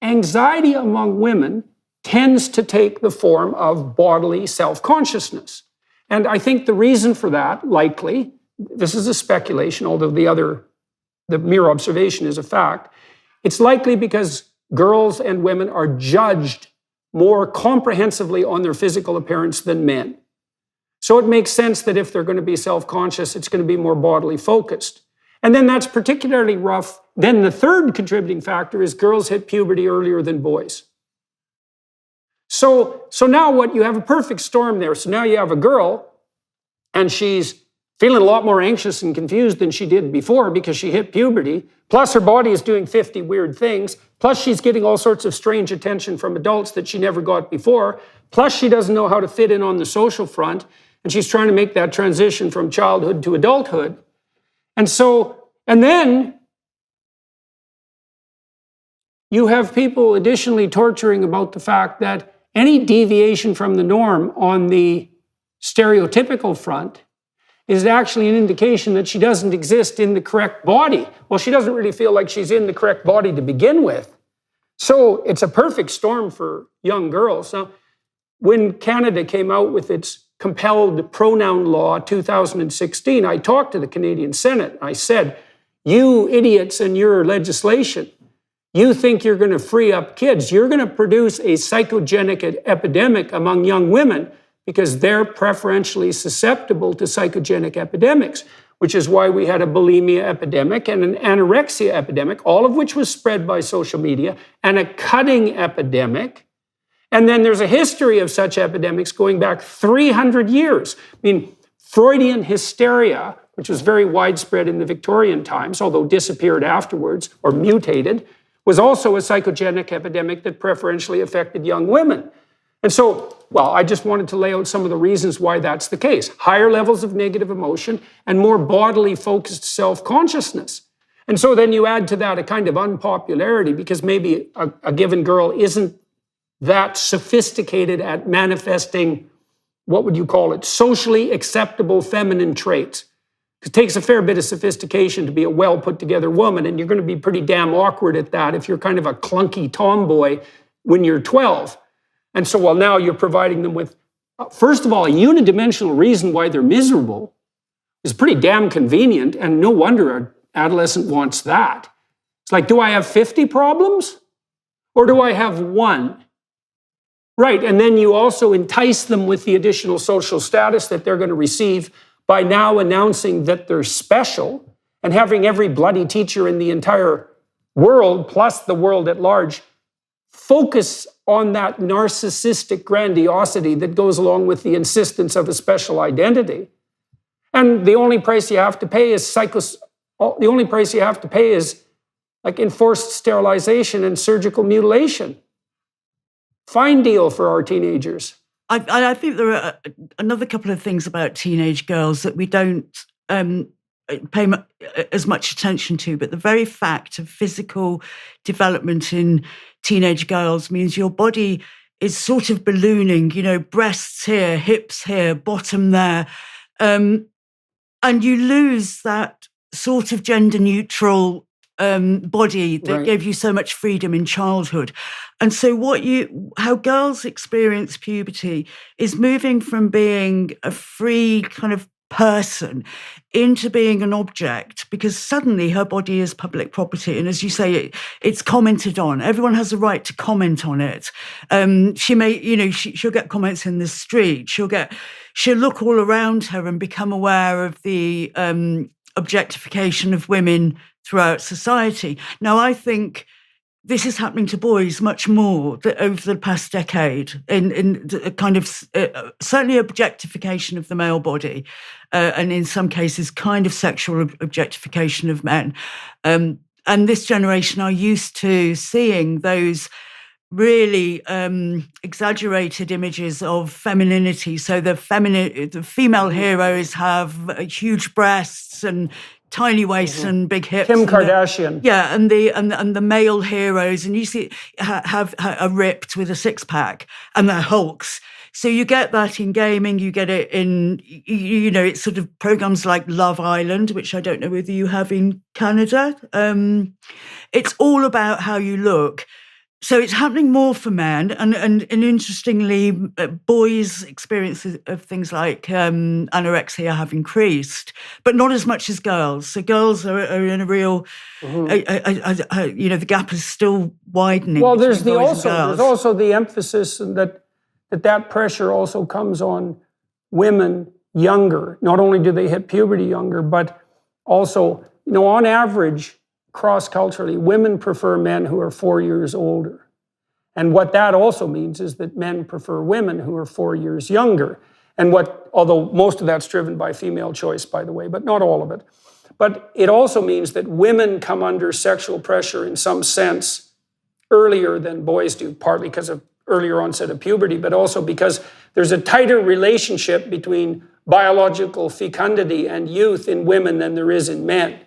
anxiety among women tends to take the form of bodily self-consciousness. And I think the reason for that, likely, this is a speculation, although the mere observation is a fact, it's likely because girls and women are judged more comprehensively on their physical appearance than men. So it makes sense that if they're going to be self-conscious, it's going to be more bodily focused. And then that's particularly rough. Then the third contributing factor is girls hit puberty earlier than boys. So now what, you have a perfect storm there. So now you have a girl, and she's feeling a lot more anxious and confused than she did before because she hit puberty. Plus her body is doing 50 weird things. Plus she's getting all sorts of strange attention from adults that she never got before. Plus she doesn't know how to fit in on the social front. And she's trying to make that transition from childhood to adulthood. And then you have people additionally torturing about the fact that any deviation from the norm on the stereotypical front is actually an indication that she doesn't exist in the correct body. Well, she doesn't really feel like she's in the correct body to begin with. So it's a perfect storm for young girls. Now, when Canada came out with its compelled pronoun law 2016, I talked to the Canadian Senate. I said, you idiots in your legislation, you think you're going to free up kids. You're going to produce a psychogenic epidemic among young women because they're preferentially susceptible to psychogenic epidemics. which is why we had a bulimia epidemic and an anorexia epidemic, all of which was spread by social media, and a cutting epidemic. And then there's a history of such epidemics going back 300 years. I mean, Freudian hysteria, which was very widespread in the Victorian times, although disappeared afterwards or mutated, was also a psychogenic epidemic that preferentially affected young women. And so, well, I just wanted to lay out some of the reasons why that's the case. Higher levels of negative emotion and more bodily focused self-consciousness. And so then you add to that a kind of unpopularity because maybe a given girl isn't that sophisticated at manifesting, what would you call it, socially acceptable feminine traits. It takes a fair bit of sophistication to be a well put together woman, and you're going to be pretty damn awkward at that if you're kind of a clunky tomboy when you're 12. And so, well, now you're providing them with, first of all, a unidimensional reason why they're miserable is pretty damn convenient, and no wonder an adolescent wants that. It's like, do I have 50 problems? Or do I have one? Right, and then you also entice them with the additional social status that they're going to receive by now announcing that they're special and having every bloody teacher in the entire world, plus the world at large, focus on that narcissistic grandiosity that goes along with the insistence of a special identity. And the only price you have to pay is like enforced sterilization and surgical mutilation. Fine deal for our teenagers. I think there are another couple of things about teenage girls that we don't pay as much attention to, but the very fact of physical development in teenage girls means your body is sort of ballooning, breasts here, hips here, bottom there. And you lose that sort of gender neutral body that gave you so much freedom in childhood. And so how girls experience puberty is moving from being a free kind of person into being an object, because suddenly her body is public property. And as you say, it's commented on. Everyone has a right to comment on it. She may, she'll get comments in the street. She'll look all around her and become aware of the objectification of women throughout society. Now, I think this is happening to boys much more over the past decade, in a kind of certainly objectification of the male body, and in some cases, kind of sexual objectification of men. And this generation are used to seeing those really exaggerated images of femininity. So the female heroes have huge breasts and tiny waists and big hips. Kim Kardashian. And the male heroes, and you see are ripped with a six-pack, and they're hulks. So you get that in gaming, you get it in, it's sort of programs like Love Island, which I don't know whether you have in Canada. It's all about how you look. So it's happening more for men, and interestingly, boys' experiences of things like anorexia have increased, but not as much as girls. So girls are in a real, the gap is still widening. Well, there's also the emphasis that pressure also comes on women younger. Not only do they hit puberty younger, but also, on average, cross-culturally, women prefer men who are 4 years older. And what that also means is that men prefer women who are 4 years younger. Although most of that's driven by female choice, by the way, but not all of it. But it also means that women come under sexual pressure in some sense earlier than boys do, partly because of earlier onset of puberty, but also because there's a tighter relationship between biological fecundity and youth in women than there is in men.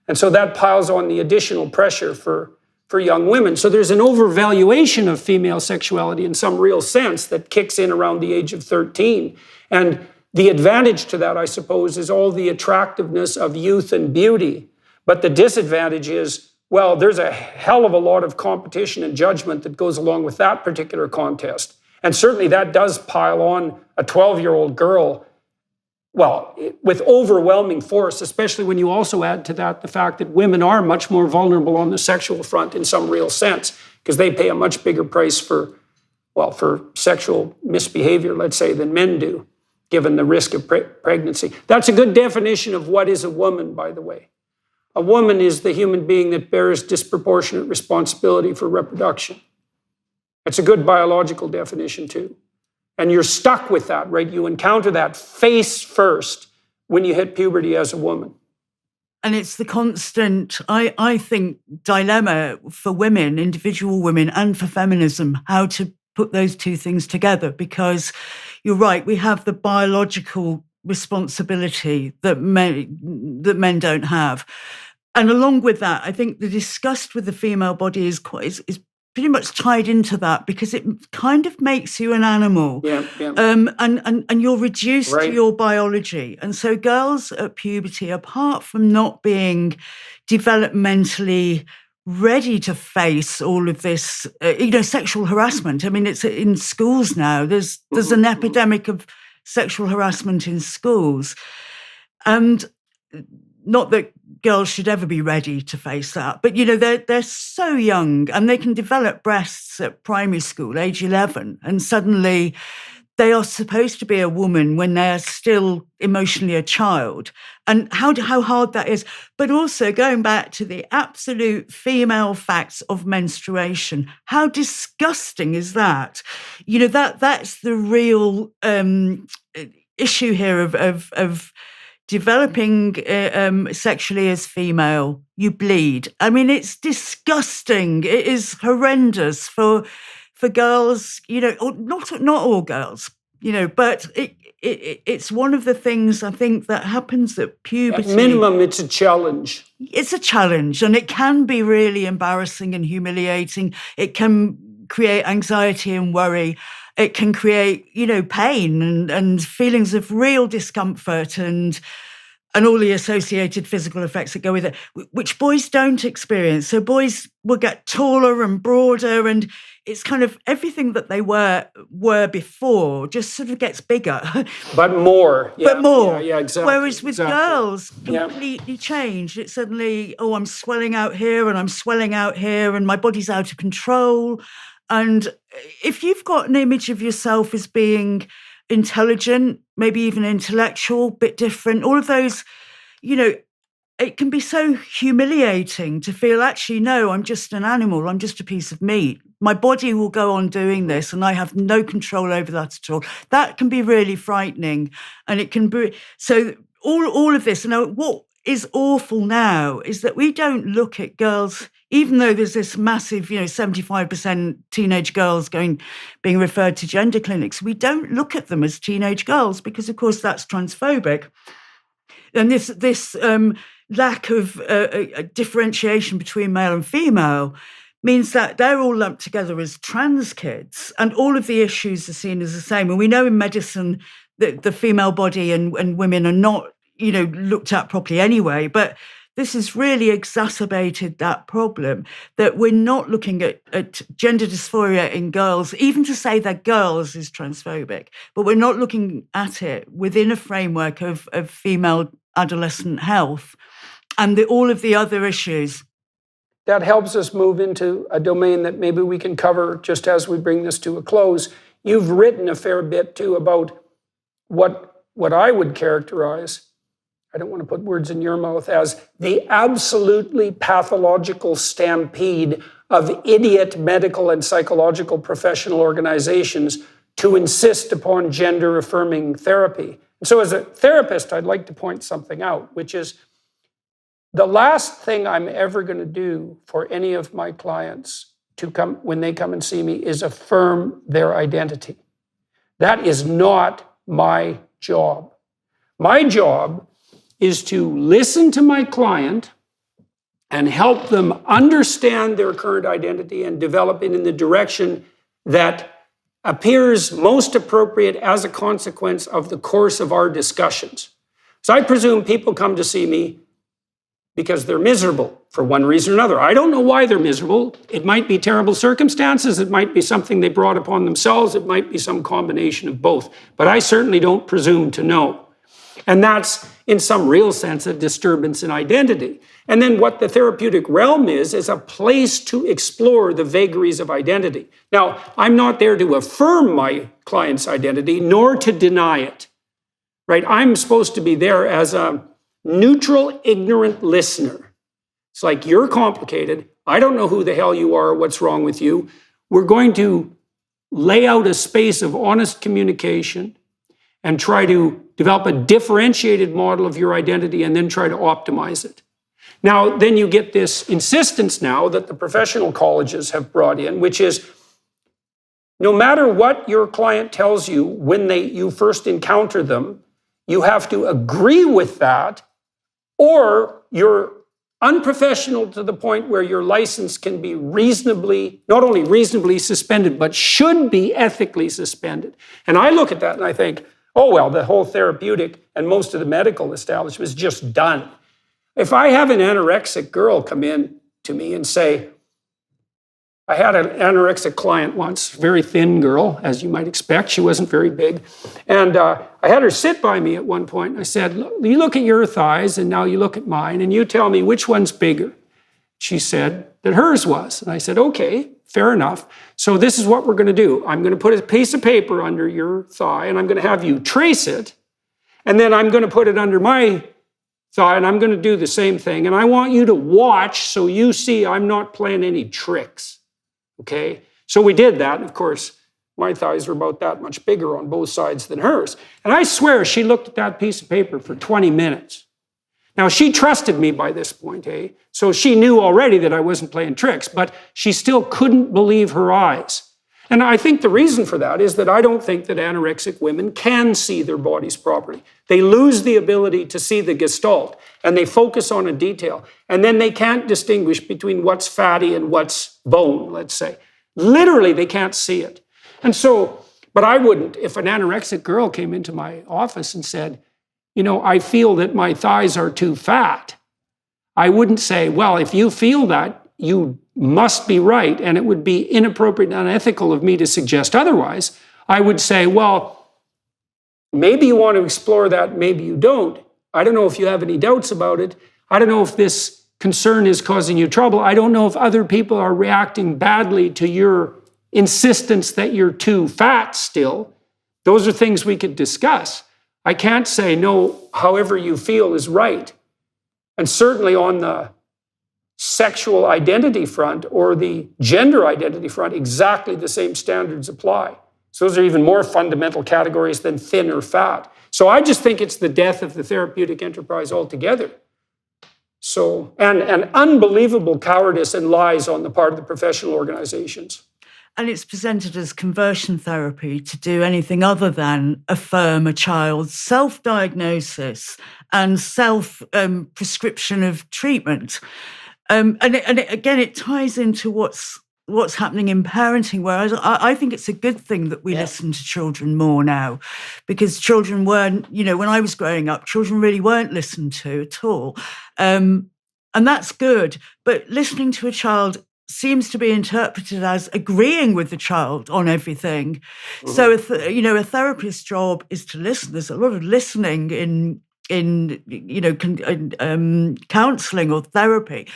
And so that piles on the additional pressure for young women. So there's an overvaluation of female sexuality in some real sense that kicks in around the age of 13. And the advantage to that, I suppose, is all the attractiveness of youth and beauty. But the disadvantage is, well, there's a hell of a lot of competition and judgment that goes along with that particular contest. And certainly that does pile on a 12-year-old girl, with overwhelming force, especially when you also add to that the fact that women are much more vulnerable on the sexual front in some real sense, because they pay a much bigger price for sexual misbehavior, let's say, than men do. given the risk of pregnancy. That's a good definition of what is a woman, by the way. A woman is the human being that bears disproportionate responsibility for reproduction. It's a good biological definition too. And you're stuck with that, right? You encounter that face first when you hit puberty as a woman. And it's the constant, I think, dilemma for women, individual women, and for feminism, how to put those two things together. Because you're right, we have the biological responsibility that men don't have. And along with that, I think the disgust with the female body is pretty much tied into that, because it kind of makes you an animal. And you're reduced to your biology. And so girls at puberty, apart from not being developmentally ready to face all of this, sexual harassment. I mean, it's in schools now. There's an epidemic of sexual harassment in schools. And not that girls should ever be ready to face that, but they're so young, and they can develop breasts at primary school, age 11, and suddenly they are supposed to be a woman when they're still emotionally a child. And how hard that is. But also going back to the absolute female facts of menstruation, how disgusting is that? That's the real issue here of developing sexually as female. You bleed. I mean, it's disgusting. It is horrendous for girls, not all girls, but it's one of the things I think that happens at puberty. At minimum, it's a challenge. It's a challenge, and it can be really embarrassing and humiliating. It can create anxiety and worry. It can create, pain and feelings of real discomfort and all the associated physical effects that go with it, which boys don't experience. So boys will get taller and broader, and it's kind of everything that they were before just sort of gets bigger. But more. Yeah, but more. Yeah, exactly. Whereas with girls, completely changed. It's suddenly, I'm swelling out here and I'm swelling out here and my body's out of control. And if you've got an image of yourself as being intelligent, maybe even intellectual, bit different, all of those, it can be so humiliating to feel, actually, no, I'm just an animal. I'm just a piece of meat. My body will go on doing this and I have no control over that at all. That can be really frightening. And it can be, so all of this, what is awful now is that we don't look at girls, even though there's this massive, 75% teenage girls being referred to gender clinics, we don't look at them as teenage girls because, of course, that's transphobic. And this lack of differentiation between male and female means that they're all lumped together as trans kids, and all of the issues are seen as the same. And we know in medicine that the female body and women are not, looked at properly anyway, but this has really exacerbated that problem, that we're not looking at gender dysphoria in girls. Even to say they're girls is transphobic, but we're not looking at it within a framework of female adolescent health and all of the other issues. That helps us move into a domain that maybe we can cover just as we bring this to a close. You've written a fair bit, too, about what I would characterize, I don't want to put words in your mouth, as the absolutely pathological stampede of idiot medical and psychological professional organizations to insist upon gender-affirming therapy. And so as a therapist, I'd like to point something out, which is the last thing I'm ever going to do for any of my clients when they come and see me is affirm their identity. That is not my job. My job is to listen to my client and help them understand their current identity and develop it in the direction that appears most appropriate as a consequence of the course of our discussions. So I presume people come to see me because they're miserable for one reason or another. I don't know why they're miserable. It might be terrible circumstances. It might be something they brought upon themselves. It might be some combination of both. But I certainly don't presume to know. And that's, in some real sense, a disturbance in identity. And then what the therapeutic realm is a place to explore the vagaries of identity. Now, I'm not there to affirm my client's identity, nor to deny it. right? I'm supposed to be there as a neutral, ignorant listener. It's like, you're complicated. I don't know who the hell you are, what's wrong with you. We're going to lay out a space of honest communication and try to develop a differentiated model of your identity and then try to optimize it. Now, then you get this insistence now that the professional colleges have brought in, which is no matter what your client tells you when you first encounter them, you have to agree with that, or you're unprofessional to the point where your license can be not only reasonably suspended, but should be ethically suspended. And I look at that and I think, oh, well, the whole therapeutic and most of the medical establishment is just done. If I have an anorexic girl come in to me and say, I had an anorexic client once, very thin girl, as you might expect. She wasn't very big. And I had her sit by me at one point. And I said, you look at your thighs, and now you look at mine, and you tell me which one's bigger. She said that hers was. And I said, okay, fair enough. So this is what we're going to do. I'm going to put a piece of paper under your thigh, and I'm going to have you trace it. And then I'm going to put it under my thigh, and I'm going to do the same thing. And I want you to watch so you see I'm not playing any tricks. Okay, so we did that. And of course, my thighs were about that much bigger on both sides than hers. And I swear she looked at that piece of paper for 20 minutes. Now, she trusted me by this point, eh? So she knew already that I wasn't playing tricks, but she still couldn't believe her eyes. And I think the reason for that is that I don't think that anorexic women can see their bodies properly. They lose the ability to see the gestalt, and they focus on a detail. And then they can't distinguish between what's fatty and what's bone, let's say. Literally, they can't see it. And so, but I wouldn't, if an anorexic girl came into my office and said, I feel that my thighs are too fat, I wouldn't say, well, if you feel that, you must be right, and it would be inappropriate and unethical of me to suggest otherwise. I would say, well, maybe you want to explore that, maybe you don't. I don't know if you have any doubts about it. I don't know if this concern is causing you trouble. I don't know if other people are reacting badly to your insistence that you're too fat still. Those are things we could discuss. I can't say, no, however you feel is right. And certainly on the sexual identity front or the gender identity front, exactly the same standards apply. So those are even more fundamental categories than thin or fat. So I just think it's the death of the therapeutic enterprise altogether. So, and unbelievable cowardice and lies on the part of the professional organizations. And it's presented as conversion therapy to do anything other than affirm a child's self-diagnosis and self-prescription of treatment. And again, it ties into what's happening in parenting, whereas I think it's a good thing that we listen to children more now, because children weren't, when I was growing up, children really weren't listened to at all. And that's good. But listening to a child seems to be interpreted as agreeing with the child on everything. Mm-hmm. So, a therapist's job is to listen. There's a lot of listening in counselling or therapy,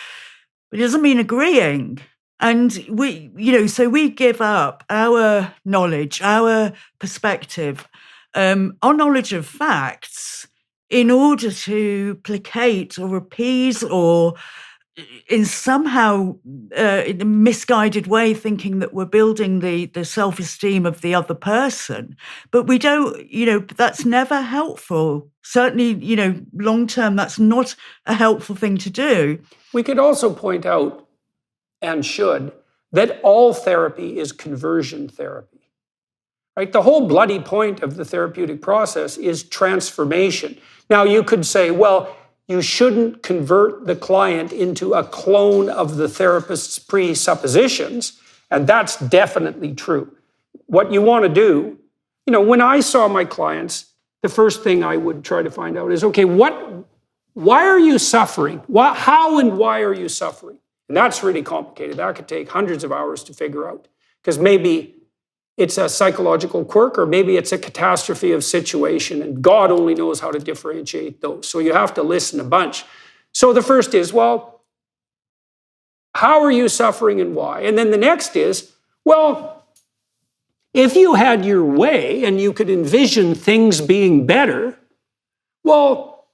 but it doesn't mean agreeing. And so we give up our knowledge, our perspective, our knowledge of facts in order to placate or appease or in somehow in a misguided way thinking that we're building the self-esteem of the other person. But we don't, that's never helpful. Certainly, long-term, that's not a helpful thing to do. We could also point out, and should, that all therapy is conversion therapy. Right? The whole bloody point of the therapeutic process is transformation. Now, you could say, well, you shouldn't convert the client into a clone of the therapist's presuppositions, and that's definitely true. What you want to do, when I saw my clients, the first thing I would try to find out is, okay, why are you suffering? How and why are you suffering? And that's really complicated. That could take hundreds of hours to figure out, because maybe it's a psychological quirk, or maybe it's a catastrophe of situation, and God only knows how to differentiate those. So you have to listen a bunch. So the first is, well, how are you suffering and why? And then the next is, well, if you had your way and you could envision things being better, Well,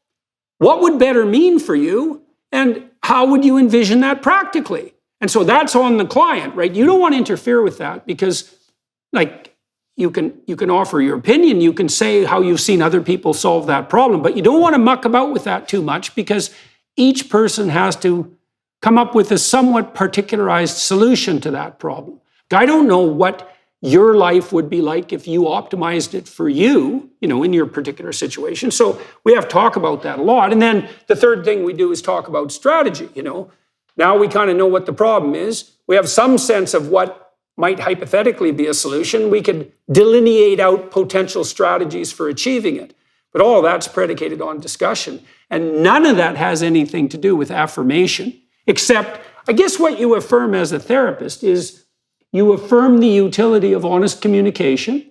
what would better mean for you? And how would you envision that practically? And so that's on the client, right? You don't want to interfere with that because, like, you can offer your opinion, you can say how you've seen other people solve that problem, but you don't want to muck about with that too much because each person has to come up with a somewhat particularized solution to that problem. I don't know what your life would be like if you optimized it for you, in your particular situation. So we have to talk about that a lot. And then the third thing we do is talk about strategy, Now we kind of know what the problem is. We have some sense of what might hypothetically be a solution. We could delineate out potential strategies for achieving it. But all that's predicated on discussion. And none of that has anything to do with affirmation, except, I guess what you affirm as a therapist is you affirm the utility of honest communication,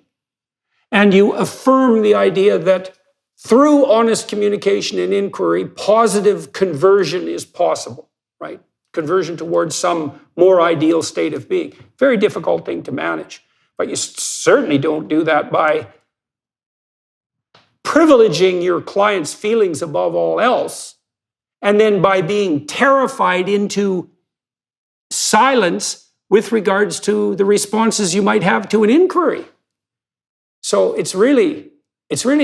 and you affirm the idea that through honest communication and inquiry, positive conversion is possible, right? Conversion towards some more ideal state of being. Very difficult thing to manage. But you certainly don't do that by privileging your client's feelings above all else, and then by being terrified into silence with regards to the responses you might have to an inquiry. So it's really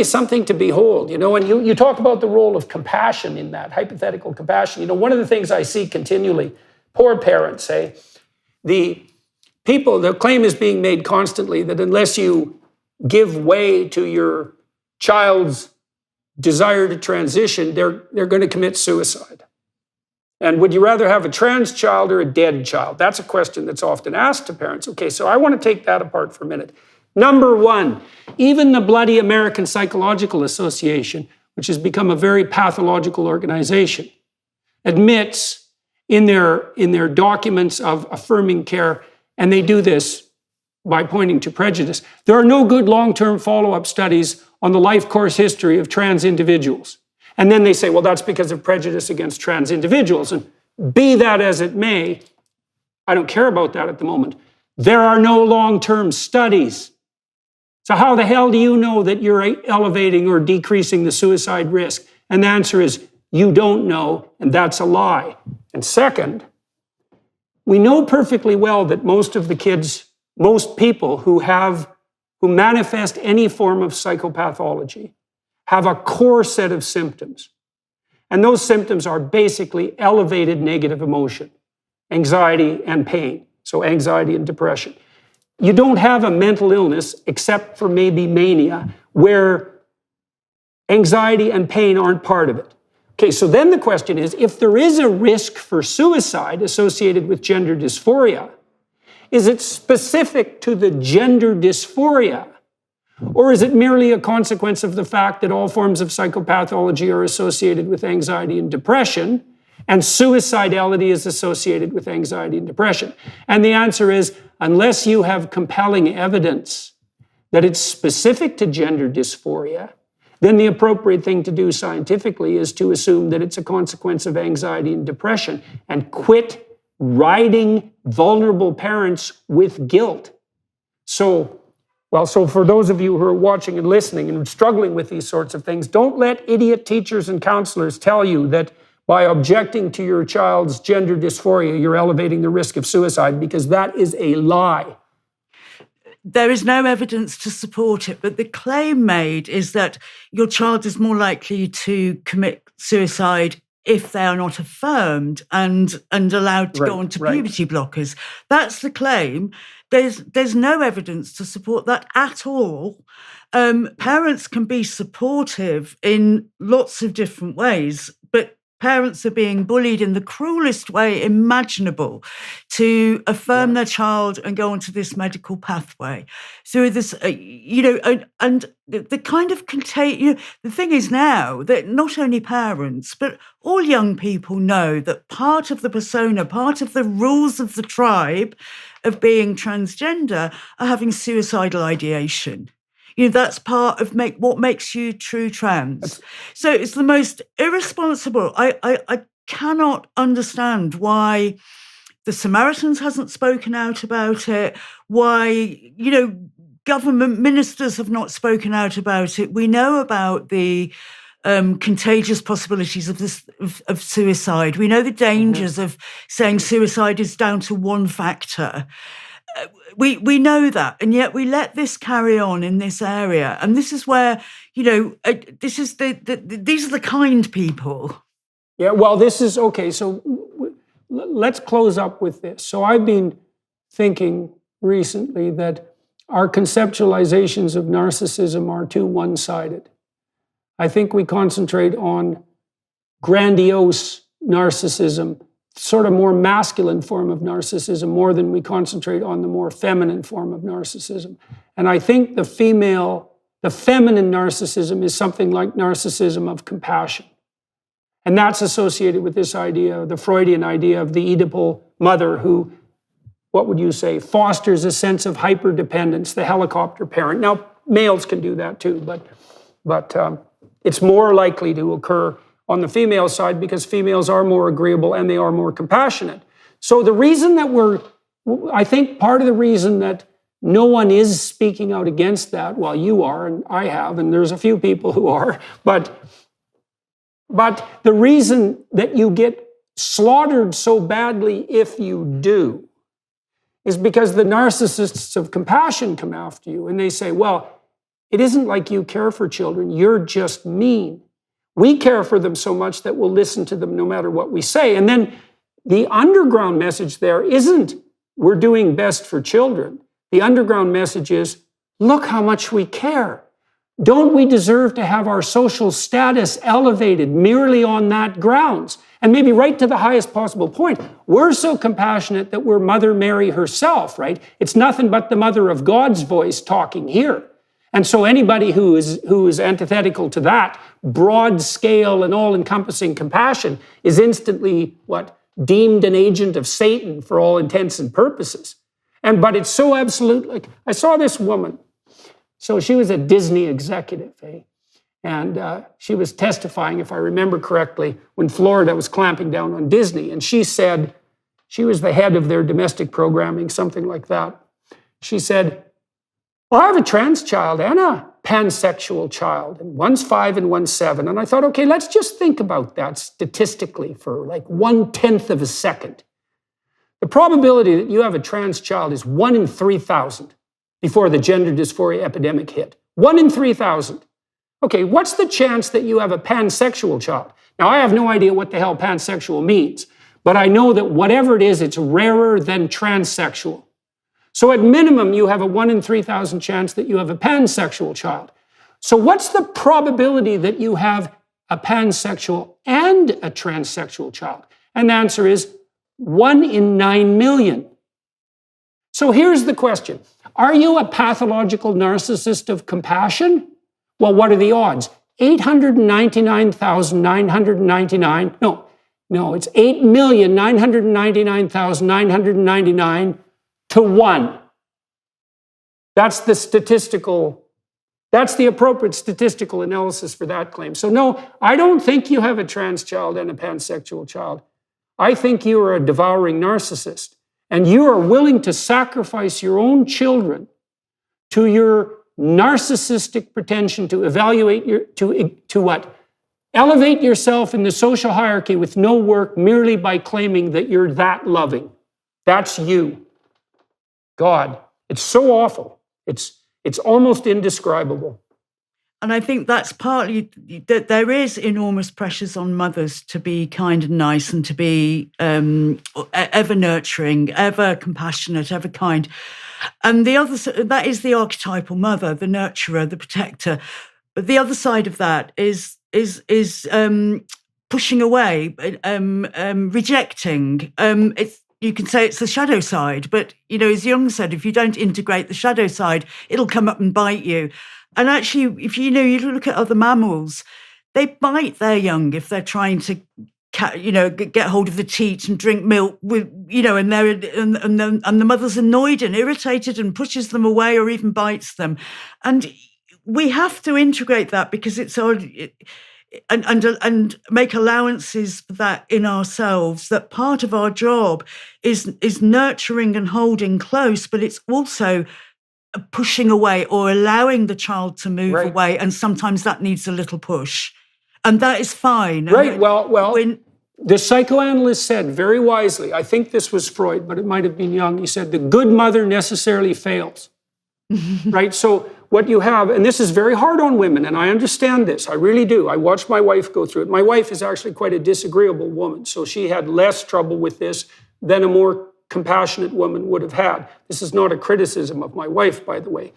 something to behold, and you talk about the role of compassion in that, hypothetical compassion. One of the things I see continually, poor parents say, the claim is being made constantly that unless you give way to your child's desire to transition, they're going to commit suicide. And would you rather have a trans child or a dead child? That's a question that's often asked to parents. Okay, so I want to take that apart for a minute. Number one, even the bloody American Psychological Association, which has become a very pathological organization, admits in their documents of affirming care, and they do this by pointing to prejudice, there are no good long-term follow-up studies on the life course history of trans individuals. And then they say, well, that's because of prejudice against trans individuals. And be that as it may, I don't care about that at the moment. There are no long-term studies. So how the hell do you know that you're elevating or decreasing the suicide risk? And the answer is, you don't know, and that's a lie. And second, we know perfectly well that most people who manifest any form of psychopathology have a core set of symptoms. And those symptoms are basically elevated negative emotion, anxiety and pain. So anxiety and depression. You don't have a mental illness, except for maybe mania, where anxiety and pain aren't part of it. Okay, so then the question is, if there is a risk for suicide associated with gender dysphoria, is it specific to the gender dysphoria? Or is it merely a consequence of the fact that all forms of psychopathology are associated with anxiety and depression, and suicidality is associated with anxiety and depression? And the answer is, unless you have compelling evidence that it's specific to gender dysphoria, then the appropriate thing to do scientifically is to assume that it's a consequence of anxiety and depression and quit riding vulnerable parents with guilt. So for those of you who are watching and listening and struggling with these sorts of things, don't let idiot teachers and counselors tell you that by objecting to your child's gender dysphoria, you're elevating the risk of suicide, because that is a lie. There is no evidence to support it, but the claim made is that your child is more likely to commit suicide if they are not affirmed and allowed to go on to puberty blockers. That's the claim. There's no evidence to support that at all. Parents can be supportive in lots of different ways, but parents are being bullied in the cruelest way imaginable to affirm their child and go onto this medical pathway. So this, and the kind of the thing is now that not only parents, but all young people know that part of the persona, part of the rules of the tribe of being transgender are having suicidal ideation. That's part of what makes you true trans. So it's the most irresponsible. I cannot understand why the Samaritans hasn't spoken out about it, why, government ministers have not spoken out about it. We know about the contagious possibilities of suicide. We know the dangers of saying suicide is down to one factor. We know that, and yet we let this carry on in this area. And this is where, this is these are the kind people. Yeah, well, this is, okay, so let's close up with this. So I've been thinking recently that our conceptualizations of narcissism are too one-sided. I think we concentrate on grandiose narcissism, sort of more masculine form of narcissism, more than we concentrate on the more feminine form of narcissism. And I think the feminine narcissism is something like narcissism of compassion. And that's associated with this idea, the Freudian idea of the Oedipal mother who, what would you say, fosters a sense of hyperdependence, the helicopter parent. Now, males can do that too, but it's more likely to occur on the female side because females are more agreeable and they are more compassionate. So the reason that I think part of the reason that no one is speaking out against that, well, you are, and I have, and there's a few people who are, but the reason that you get slaughtered so badly if you do is because the narcissists of compassion come after you and they say, well, it isn't like you care for children, you're just mean. We care for them so much that we'll listen to them no matter what we say. And then the underground message there isn't, we're doing best for children. The underground message is, look how much we care. Don't we deserve to have our social status elevated merely on that grounds? And maybe right to the highest possible point. We're so compassionate that we're Mother Mary herself, right? It's nothing but the mother of God's voice talking here. And so anybody who is antithetical to that broad scale and all-encompassing compassion is instantly, deemed an agent of Satan for all intents and purposes. But it's so absolute. Like, I saw this woman. So she was a Disney executive, and she was testifying, if I remember correctly, when Florida was clamping down on Disney. And she said, she was the head of their domestic programming, something like that. She said, well, I have a trans child and a pansexual child, and one's 5 and one's 7. And I thought, okay, let's just think about that statistically for like 1/10 of a second. The probability that you have a trans child is 1 in 3,000 before the gender dysphoria epidemic hit. 1 in 3,000. Okay, what's the chance that you have a pansexual child? Now, I have no idea what the hell pansexual means, but I know that whatever it is, it's rarer than transsexual. So at minimum, you have a 1 in 3,000 chance that you have a pansexual child. So what's the probability that you have a pansexual and a transsexual child? And the answer is 1 in 9 million. So here's the question. Are you a pathological narcissist of compassion? Well, what are the odds? 899,999. No, it's 8,999,999 to 1. That's the appropriate statistical analysis for that claim. So no, I don't think you have a trans child and a pansexual child. I think you are a devouring narcissist, and you are willing to sacrifice your own children to your narcissistic pretension to elevate yourself in the social hierarchy with no work merely by claiming that you're that loving. That's you. God, it's so awful. It's almost indescribable. And I think that's partly that there is enormous pressures on mothers to be kind and nice and to be ever nurturing, ever compassionate, ever kind. And the other, that is the archetypal mother, the nurturer, the protector. But the other side of that is pushing away, rejecting. You can say it's the shadow side, but as Jung said, if you don't integrate the shadow side, it'll come up and bite you. And actually, if you look at other mammals, they bite their young if they're trying to get hold of the teat and drink milk with, and the mother's annoyed and irritated and pushes them away or even bites them. And we have to integrate that because it's and make allowances for that in ourselves, that part of our job is nurturing and holding close, but it's also pushing away or allowing the child to move away. And sometimes that needs a little push. And that is fine. Right, the psychoanalyst said very wisely, I think this was Freud, but it might have been Jung, he said, the good mother necessarily fails. Right, so what you have, and this is very hard on women, and I understand this, I really do. I watched my wife go through it. My wife is actually quite a disagreeable woman, so she had less trouble with this than a more compassionate woman would have had. This is not a criticism of my wife, by the way.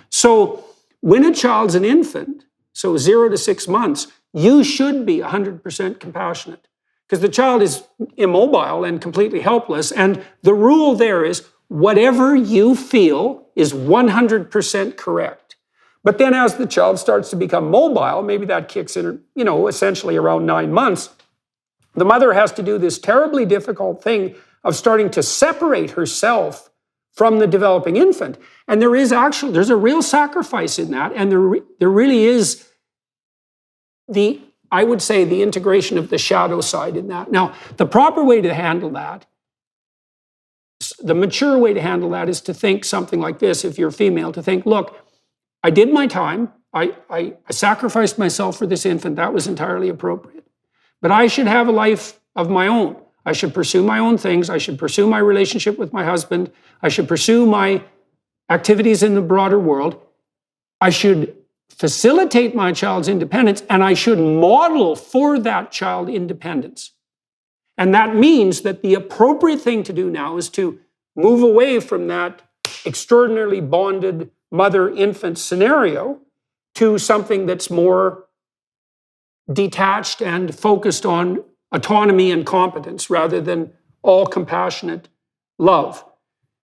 So when a child's an infant, so 0 to 6 months, you should be 100% compassionate because the child is immobile and completely helpless. And the rule there is whatever you feel is 100% correct. But then as the child starts to become mobile, maybe that kicks in, essentially around 9 months, the mother has to do this terribly difficult thing of starting to separate herself from the developing infant. And there's a real sacrifice in that. And there really is I would say the integration of the shadow side in that. Now, the proper way to handle that, the mature way to handle that is to think something like this, if you're female, to think, look, I did my time, I sacrificed myself for this infant, that was entirely appropriate. But I should have a life of my own. I should pursue my own things, I should pursue my relationship with my husband, I should pursue my activities in the broader world, I should facilitate my child's independence, and I should model for that child independence. And that means that the appropriate thing to do now is to move away from that extraordinarily bonded mother-infant scenario to something that's more detached and focused on autonomy and competence rather than all compassionate love.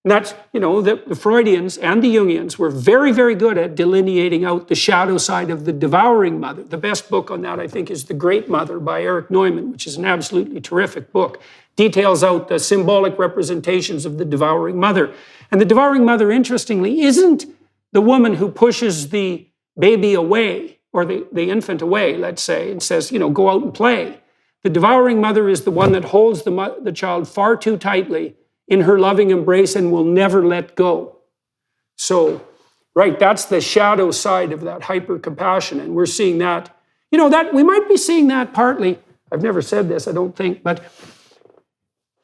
And that's, the Freudians and the Jungians were very, very good at delineating out the shadow side of the devouring mother. The best book on that, I think, is The Great Mother by Erich Neumann, which is an absolutely terrific book. Details out the symbolic representations of the devouring mother. And the devouring mother, interestingly, isn't the woman who pushes the baby away, or the infant away, let's say, and says, go out and play. The devouring mother is the one that holds the child far too tightly in her loving embrace and will never let go. So, right, that's the shadow side of that hyper-compassion, and we're seeing that. That we might be seeing that partly. I've never said this, I don't think, but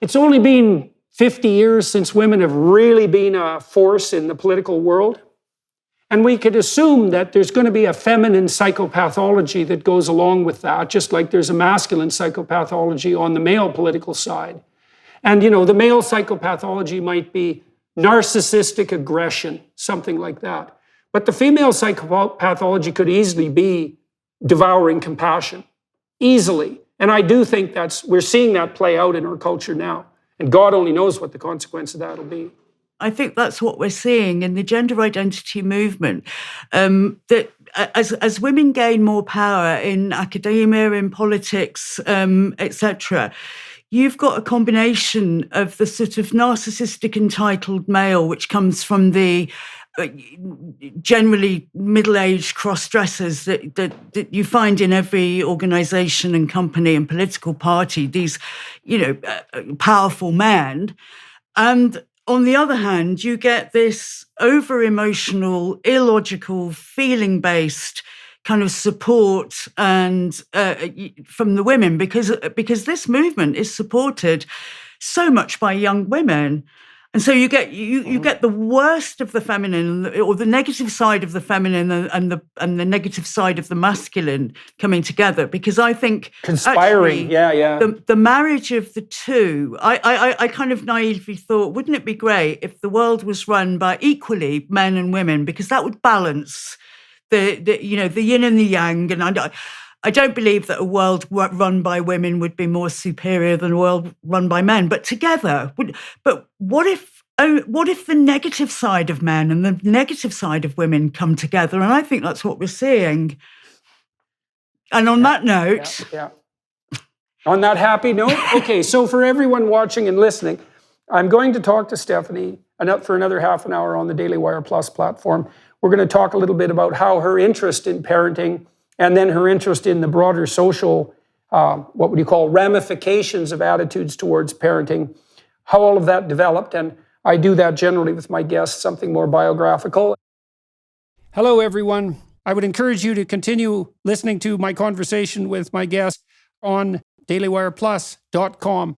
it's only been 50 years since women have really been a force in the political world. And we could assume that there's going to be a feminine psychopathology that goes along with that, just like there's a masculine psychopathology on the male political side. And, the male psychopathology might be narcissistic aggression, something like that. But the female psychopathology could easily be devouring compassion, easily. And I do think we're seeing that play out in our culture now. And God only knows what the consequence of that will be. I think that's what we're seeing in the gender identity movement, that as women gain more power in academia, in politics, etc., you've got a combination of the sort of narcissistic entitled male, which comes from the generally middle-aged cross-dressers that you find in every organisation and company and political party, these, powerful men. And on the other hand, you get this over-emotional, illogical, feeling-based kind of support and from the women, because this movement is supported so much by young women. And so you get the worst of the feminine, or the negative side of the feminine, and the negative side of the masculine coming together. Because I think conspiring, the marriage of the two. I kind of naively thought, wouldn't it be great if the world was run by equally men and women, because that would balance the yin and the yang. And I don't believe that a world run by women would be more superior than a world run by men, but together. But what if the negative side of men and the negative side of women come together? And I think that's what we're seeing. And on that note... On that happy note, okay, so for everyone watching and listening, I'm going to talk to Stephanie for another half an hour on the Daily Wire Plus platform. We're going to talk a little bit about how her interest in parenting and then her interest in the broader social, what would you call, ramifications of attitudes towards parenting, how all of that developed. And I do that generally with my guests, something more biographical. Hello, everyone. I would encourage you to continue listening to my conversation with my guest on dailywireplus.com.